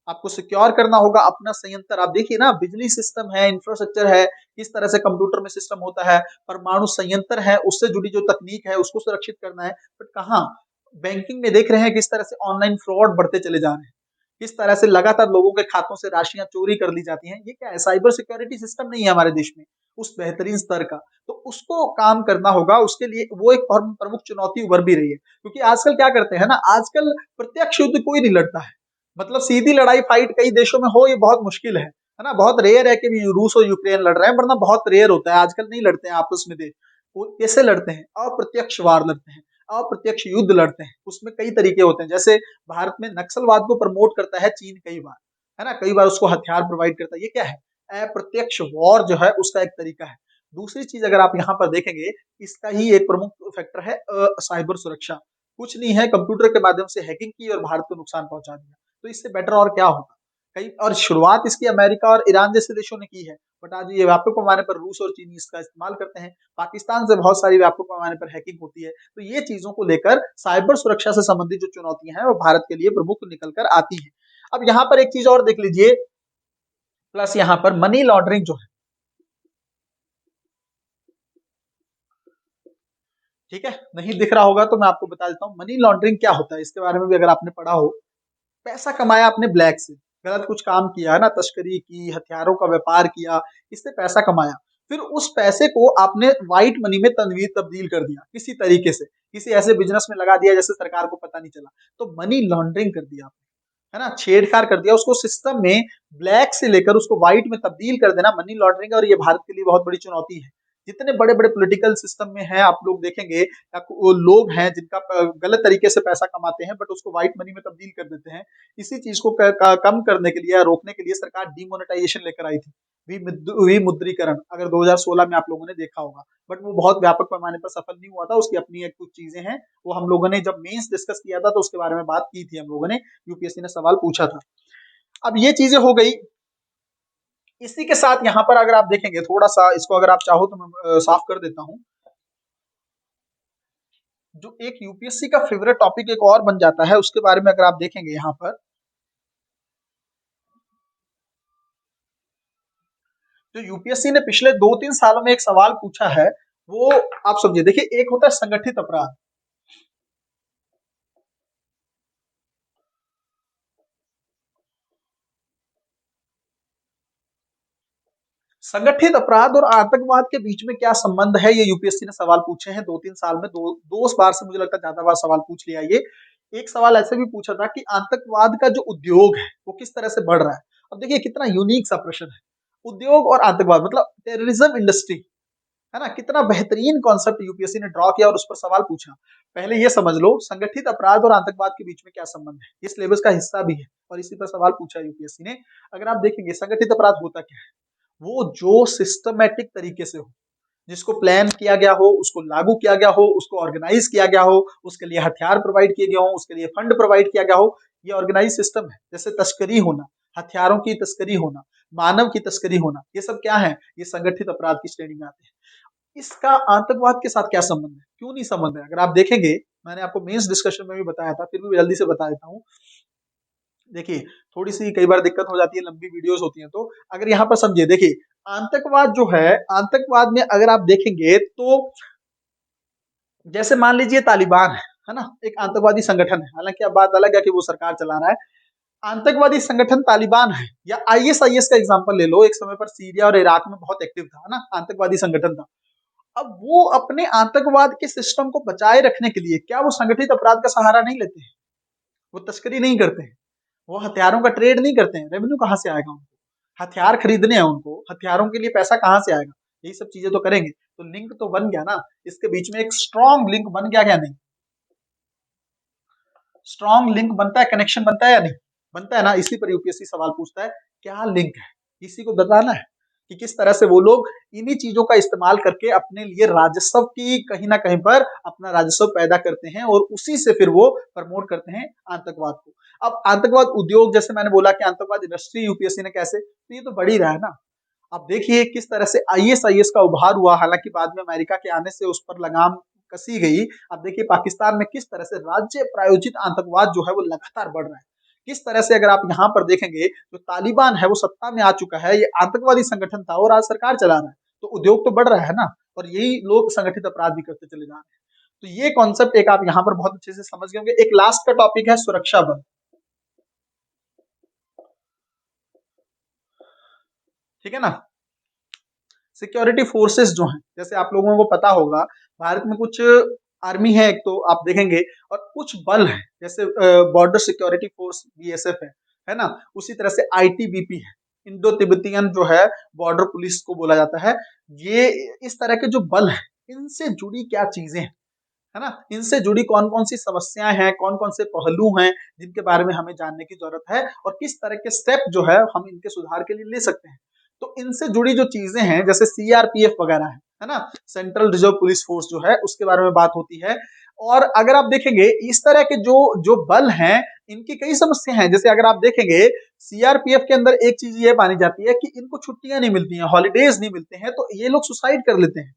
आपको सिक्योर करना होगा अपना संयंत्र। आप देखिए ना, बिजली सिस्टम है, इंफ्रास्ट्रक्चर है, किस तरह से कंप्यूटर में सिस्टम होता है, परमाणु संयंत्र है, उससे जुड़ी जो तकनीक है उसको सुरक्षित करना है। बट कहाँ, बैंकिंग में देख रहे हैं किस तरह से ऑनलाइन फ्रॉड बढ़ते चले जा रहे हैं, किस तरह से लगातार लोगों के खातों से राशियां चोरी कर ली जाती हैं। ये क्या है, साइबर सिक्योरिटी सिस्टम नहीं है हमारे देश में उस बेहतरीन स्तर का। तो उसको काम करना होगा, उसके लिए वो एक और प्रमुख चुनौती उभर भी रही है। क्योंकि आजकल क्या करते हैं ना, आजकल प्रत्यक्ष युद्ध कोई नहीं लड़ता है। मतलब सीधी लड़ाई फाइट कई देशों में हो, ये बहुत मुश्किल है ना। बहुत रेयर है कि रूस और यूक्रेन लड़ रहे हैं, वरना बहुत रेयर होता है। आजकल नहीं लड़ते हैं आपस में देश। वो कैसे लड़ते हैं, अप्रत्यक्ष वार लड़ते हैं, अप्रत्यक्ष युद्ध लड़ते हैं। उसमें कई तरीके होते हैं। जैसे भारत में नक्सलवाद को प्रमोट करता है चीन कई बार, है ना, कई बार उसको हथियार प्रोवाइड करता है। ये क्या है, अप्रत्यक्ष वॉर जो है उसका एक तरीका है। दूसरी चीज अगर आप यहाँ पर देखेंगे, इसका ही एक प्रमुख फैक्टर है साइबर सुरक्षा। कुछ नहीं है, कंप्यूटर के माध्यम से हैकिंग की और भारत को नुकसान पहुंचा दिया। तो इससे बेटर और क्या होगा। कई और शुरुआत इसकी अमेरिका और ईरान जैसे देशों ने की है, बट आज ये व्यापक पैमाने पर रूस और चीनी इसका इस्तेमाल करते हैं। पाकिस्तान से बहुत सारी व्यापक पैमाने पर हैकिंग होती है। तो ये चीजों को लेकर साइबर सुरक्षा से संबंधित जो चुनौतियां हैं वो भारत के लिए प्रमुख निकल कर आती हैं। अब यहाँ पर एक चीज और देख लीजिए, प्लस यहाँ पर मनी लॉन्ड्रिंग जो है, ठीक है, नहीं दिख रहा होगा तो मैं आपको बता देता हूँ मनी लॉन्ड्रिंग क्या होता है। इसके बारे में भी अगर आपने पढ़ा हो, पैसा कमाया आपने ब्लैक से, गलत कुछ काम किया है ना, तस्करी की, हथियारों का व्यापार किया, इससे पैसा कमाया, फिर उस पैसे को आपने व्हाइट मनी में तनवीर तब्दील कर दिया किसी तरीके से, किसी ऐसे बिजनेस में लगा दिया जैसे सरकार को पता नहीं चला, तो मनी लॉन्ड्रिंग कर दिया आपने, है ना, छेड़छाड़ कर दिया उसको सिस्टम में, ब्लैक से लेकर उसको व्हाइट में तब्दील कर देना मनी लॉन्ड्रिंग। और ये भारत के लिए बहुत बड़ी चुनौती है। जितने बड़े बड़े पॉलिटिकल सिस्टम में है आप लोग देखेंगे, वो लोग हैं जिनका गलत तरीके से पैसा कमाते हैं, बट उसको व्हाइट मनी में तब्दील कर देते हैं। इसी चीज को कम करने के लिए या रोकने के लिए सरकार डीमोनेटाइजेशन लेकर आई थी, विमुद्रीकरण, अगर 2016 में आप लोगों ने देखा होगा। बट वो बहुत व्यापक पैमाने पर सफल नहीं हुआ था, उसकी अपनी एक कुछ चीजें हैं, वो हम लोगों ने जब मेंस डिस्कस किया था तो उसके बारे में बात की थी हम लोगों ने, यूपीएससी ने सवाल पूछा था। अब ये चीजें हो गई। इसी के साथ यहाँ पर अगर आप देखेंगे थोड़ा सा इसको, अगर आप चाहो तो मैं साफ कर देता हूँ। जो एक यूपीएससी का फेवरेट टॉपिक एक और बन जाता है, उसके बारे में अगर आप देखेंगे यहाँ पर, जो यूपीएससी ने पिछले 2-3 सालों में एक सवाल पूछा है, वो आप समझिए। देखिए, एक होता है संगठित अपराध। संगठित अपराध और आतंकवाद के बीच में क्या संबंध है, ये यूपीएससी ने सवाल पूछे हैं 2-3 साल में, दो बार से मुझे लगता है ज्यादा बार सवाल पूछ लिया ये। एक सवाल ऐसे भी पूछा था कि आतंकवाद का जो उद्योग है वो किस तरह से बढ़ रहा है। अब देखिए कितना यूनिक सा प्रश्न है, उद्योग और आतंकवाद, मतलब टेररिज्म इंडस्ट्री, है ना, कितना बेहतरीन कॉन्सेप्ट यूपीएससी ने ड्रॉ किया और उस पर सवाल पूछा। पहले ये समझ लो संगठित अपराध और आतंकवाद के बीच में क्या संबंध है, ये सिलेबस का हिस्सा भी है और इसी पर सवाल पूछा यूपीएससी ने। अगर आप देखेंगे संगठित अपराध होता क्या है, वो जो सिस्टमेटिक तरीके से हो, जिसको प्लान किया गया हो, उसको लागू किया गया हो, उसको ऑर्गेनाइज किया गया हो, उसके लिए हथियार प्रोवाइड किए गए हो, उसके लिए फंड प्रोवाइड किया गया हो, ये ऑर्गेनाइज सिस्टम है। जैसे तस्करी होना, हथियारों की तस्करी होना, मानव की तस्करी होना, ये सब क्या है, ये संगठित अपराध की श्रेणी में आते हैं। इसका आतंकवाद के साथ क्या संबंध है, क्यों नहीं संबंध है, अगर आप देखेंगे, मैंने आपको मेंस डिस्कशन में भी बताया था, फिर भी जल्दी से बता देता हूँ। देखिए, थोड़ी सी कई बार दिक्कत हो जाती है, लंबी वीडियोस होती हैं, तो अगर यहाँ पर समझिए, देखिए आतंकवाद जो है, आतंकवाद में अगर आप देखेंगे तो जैसे मान लीजिए तालिबान है ना, एक आतंकवादी संगठन है, हालांकि अब बात अलग है कि वो सरकार चला रहा है। आतंकवादी संगठन तालिबान है या आईएसआईएस का एग्जांपल ले लो, एक समय पर सीरिया और इराक में बहुत एक्टिव था ना, आतंकवादी संगठन था। अब वो अपने आतंकवाद के सिस्टम को बचाए रखने के लिए क्या वो संगठित अपराध का सहारा नहीं लेते हैं? वो तस्करी नहीं करते हैं, वो हथियारों का ट्रेड नहीं करते हैं? रेवेन्यू कहाँ से आएगा उनको? हथियार खरीदने हैं उनको, हथियारों के लिए पैसा कहाँ से आएगा? यही सब चीजें तो करेंगे। तो लिंक तो बन गया ना, इसके बीच में एक स्ट्रॉन्ग लिंक बन गया क्या नहीं? स्ट्रॉन्ग लिंक बनता है, कनेक्शन बनता है या नहीं? बनता है ना। इसी पर यूपीएससी सवाल पूछता है, क्या लिंक है, इसी को बताना है कि किस तरह से वो लोग इन्हीं चीजों का इस्तेमाल करके अपने लिए राजस्व की कहीं ना कहीं पर अपना राजस्व पैदा करते हैं और उसी से फिर वो प्रमोट करते हैं आतंकवाद को। अब आतंकवाद उद्योग, जैसे मैंने बोला कि आतंकवाद इंडस्ट्री यूपीएससी ने कैसे, तो ये तो बढ़ ही रहा है ना। अब देखिए किस तरह से आईएसआईएस का उभार हुआ, हालांकि बाद में अमेरिका के आने से उस पर लगाम कसी गई। अब देखिए पाकिस्तान में किस तरह से राज्य प्रायोजित आतंकवाद जो है वो लगातार बढ़ रहा है। किस तरह से अगर आप यहाँ पर देखेंगे जो तालिबान है वो सत्ता में आ चुका है, ये आतंकवादी संगठन था और आज सरकार चला रहा है, तो उद्योग तो बढ़ रहा है ना, और यही लोग संगठित अपराध भी करते चले जा रहे हैं। तो ये कॉन्सेप्ट एक आप यहाँ पर बहुत अच्छे से समझ गए होंगे। एक लास्ट का टॉपिक है सुरक्षा बल, ठीक है ना। सिक्योरिटी फोर्सेस जो हैं, जैसे आप लोगों को पता होगा भारत में कुछ आर्मी है एक तो आप देखेंगे, और कुछ बल है जैसे बॉर्डर सिक्योरिटी फोर्स बीएसएफ है ना। उसी तरह से आईटीबीपी है, इंडो तिब्बतियन जो है बॉर्डर पुलिस को बोला जाता है। ये इस तरह के जो बल हैं, इनसे जुड़ी क्या चीजें हैं, है ना, इनसे जुड़ी कौन कौन सी समस्याएं हैं, कौन कौन से पहलू हैं जिनके बारे में हमें जानने की जरूरत है, और किस तरह के स्टेप जो है हम इनके सुधार के लिए ले सकते हैं। तो इनसे जुड़ी जो चीजें हैं जैसे सीआरपीएफ वगैरह है ना, सेंट्रल रिजर्व पुलिस फोर्स जो है उसके बारे में बात होती है। और अगर आप देखेंगे इस तरह के जो जो बल हैं, इनकी कई समस्या हैं। जैसे अगर आप देखेंगे सीआरपीएफ के अंदर एक चीज ये मानी जाती है कि इनको छुट्टियां नहीं मिलती हैं, हॉलीडेज नहीं मिलते हैं, तो ये लोग सुसाइड कर लेते हैं।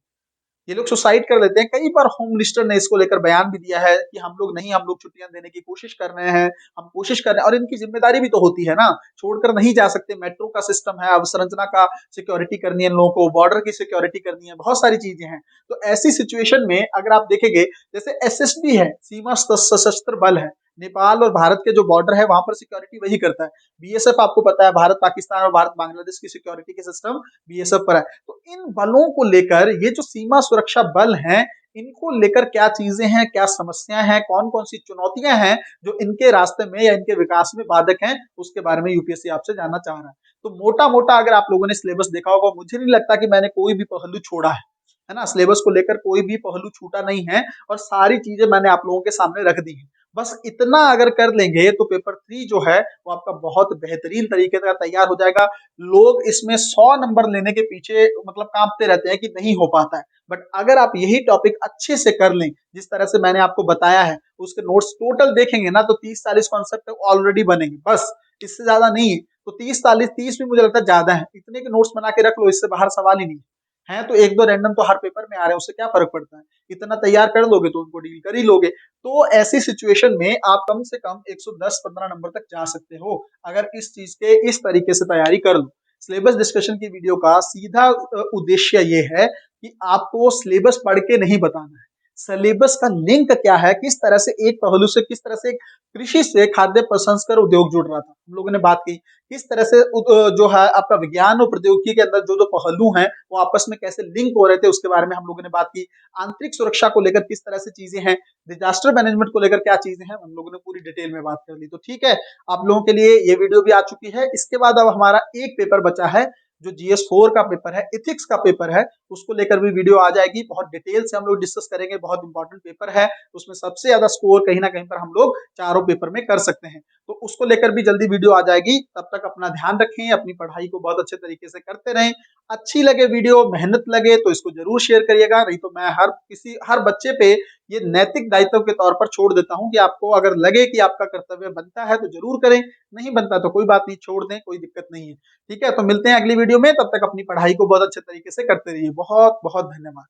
ये लोग सुसाइड कर लेते हैं। कई बार होम मिनिस्टर ने इसको लेकर बयान भी दिया है कि हम लोग नहीं, हम लोग छुट्टियां देने की कोशिश कर रहे हैं, हम कोशिश कर रहे हैं, और इनकी जिम्मेदारी भी तो होती है ना, छोड़कर नहीं जा सकते। मेट्रो का सिस्टम है, अवसंरचना का सिक्योरिटी करनी है इन लोगों को, बॉर्डर की सिक्योरिटी करनी है, बहुत सारी चीजें हैं। तो ऐसी सिचुएशन में अगर आप देखेंगे जैसे एसएसबी है, सीमा सशस्त्र बल है, नेपाल और भारत के जो बॉर्डर है वहां पर सिक्योरिटी वही करता है। बीएसएफ आपको पता है भारत पाकिस्तान और भारत बांग्लादेश की सिक्योरिटी के सिस्टम बीएसएफ पर है। तो इन बलों को लेकर ये जो सीमा सुरक्षा बल हैं, इनको लेकर क्या चीजें हैं, क्या समस्याएं हैं, कौन कौन सी चुनौतियां हैं जो इनके रास्ते में या इनके विकास में बाधक हैं, उसके बारे में यूपीएससी आपसे जानना चाह रहा है। तो मोटा मोटा अगर आप लोगों ने सिलेबस देखा होगा, मुझे नहीं लगता कि मैंने कोई भी पहलू छोड़ा है ना, सिलेबस को लेकर कोई भी पहलू छूटा नहीं है, और सारी चीजें मैंने आप लोगों के सामने रख दी है। बस इतना अगर कर लेंगे तो पेपर 3 जो है वो आपका बहुत बेहतरीन तरीके का तैयार हो जाएगा। लोग इसमें 100 नंबर लेने के पीछे मतलब कांपते रहते हैं कि नहीं हो पाता है, बट अगर आप यही टॉपिक अच्छे से कर लें जिस तरह से मैंने आपको बताया है, उसके नोट्स टोटल देखेंगे ना तो 30-40 कॉन्सेप्ट ऑलरेडी बनेंगे, बस इससे ज्यादा नहीं है। तो 30-40 भी मुझे लगता है ज्यादा है, इतने के नोट्स बना के रख लो, इससे बाहर सवाल ही नहीं है। तो एक दो रैंडम तो हर पेपर में आ रहे हैं, उससे क्या फर्क पड़ता है, इतना तैयार कर लोगे तो उनको डील कर ही लोगे। तो ऐसी सिचुएशन में आप कम से कम 110-15 नंबर तक जा सकते हो अगर इस चीज के इस तरीके से तैयारी कर लो। सिलेबस डिस्कशन की वीडियो का सीधा उद्देश्य ये है कि आपको सिलेबस पढ़ के नहीं बताना है, सिलेबस का लिंक क्या है, किस तरह से एक पहलू से, किस तरह से कृषि से खाद्य प्रसंस्करण उद्योग जुड़ रहा था, हम लोगों ने बात की। किस तरह से जो है आपका विज्ञान और प्रौद्योगिकी के अंदर जो जो पहलू हैं वो आपस में कैसे लिंक हो रहे थे, उसके बारे में हम लोगों ने बात की। आंतरिक सुरक्षा को लेकर किस तरह से चीजें हैं, डिजास्टर मैनेजमेंट को लेकर क्या चीजें हैं, हम लोगों ने पूरी डिटेल में बात कर ली। तो ठीक है, आप लोगों के लिए ये वीडियो भी आ चुकी है। इसके बाद अब हमारा एक पेपर बचा है जो GS4 का पेपर है, इथिक्स का पेपर है, उसको लेकर भी वीडियो आ जाएगी। बहुत डिटेल से हम लोग डिस्कस करेंगे, बहुत इंपॉर्टेंट पेपर है, उसमें सबसे ज्यादा स्कोर कहीं ना कहीं पर हम लोग चारों पेपर में कर सकते हैं। तो उसको लेकर भी जल्दी वीडियो आ जाएगी। तब तक अपना ध्यान रखें, अपनी पढ़ाई को बहुत अच्छे तरीके से करते रहें। अच्छी लगे वीडियो, मेहनत लगे तो इसको जरूर शेयर करिएगा, नहीं तो मैं हर बच्चे पे ये नैतिक दायित्व के तौर पर छोड़ देता हूं कि आपको अगर लगे कि आपका कर्तव्य बनता है तो जरूर करें, नहीं बनता तो कोई बात नहीं, छोड़ दें, कोई दिक्कत नहीं है। ठीक है, तो मिलते हैं अगली वीडियो में, तब तक अपनी पढ़ाई को बहुत अच्छे तरीके से करते रहिए। बहुत बहुत धन्यवाद।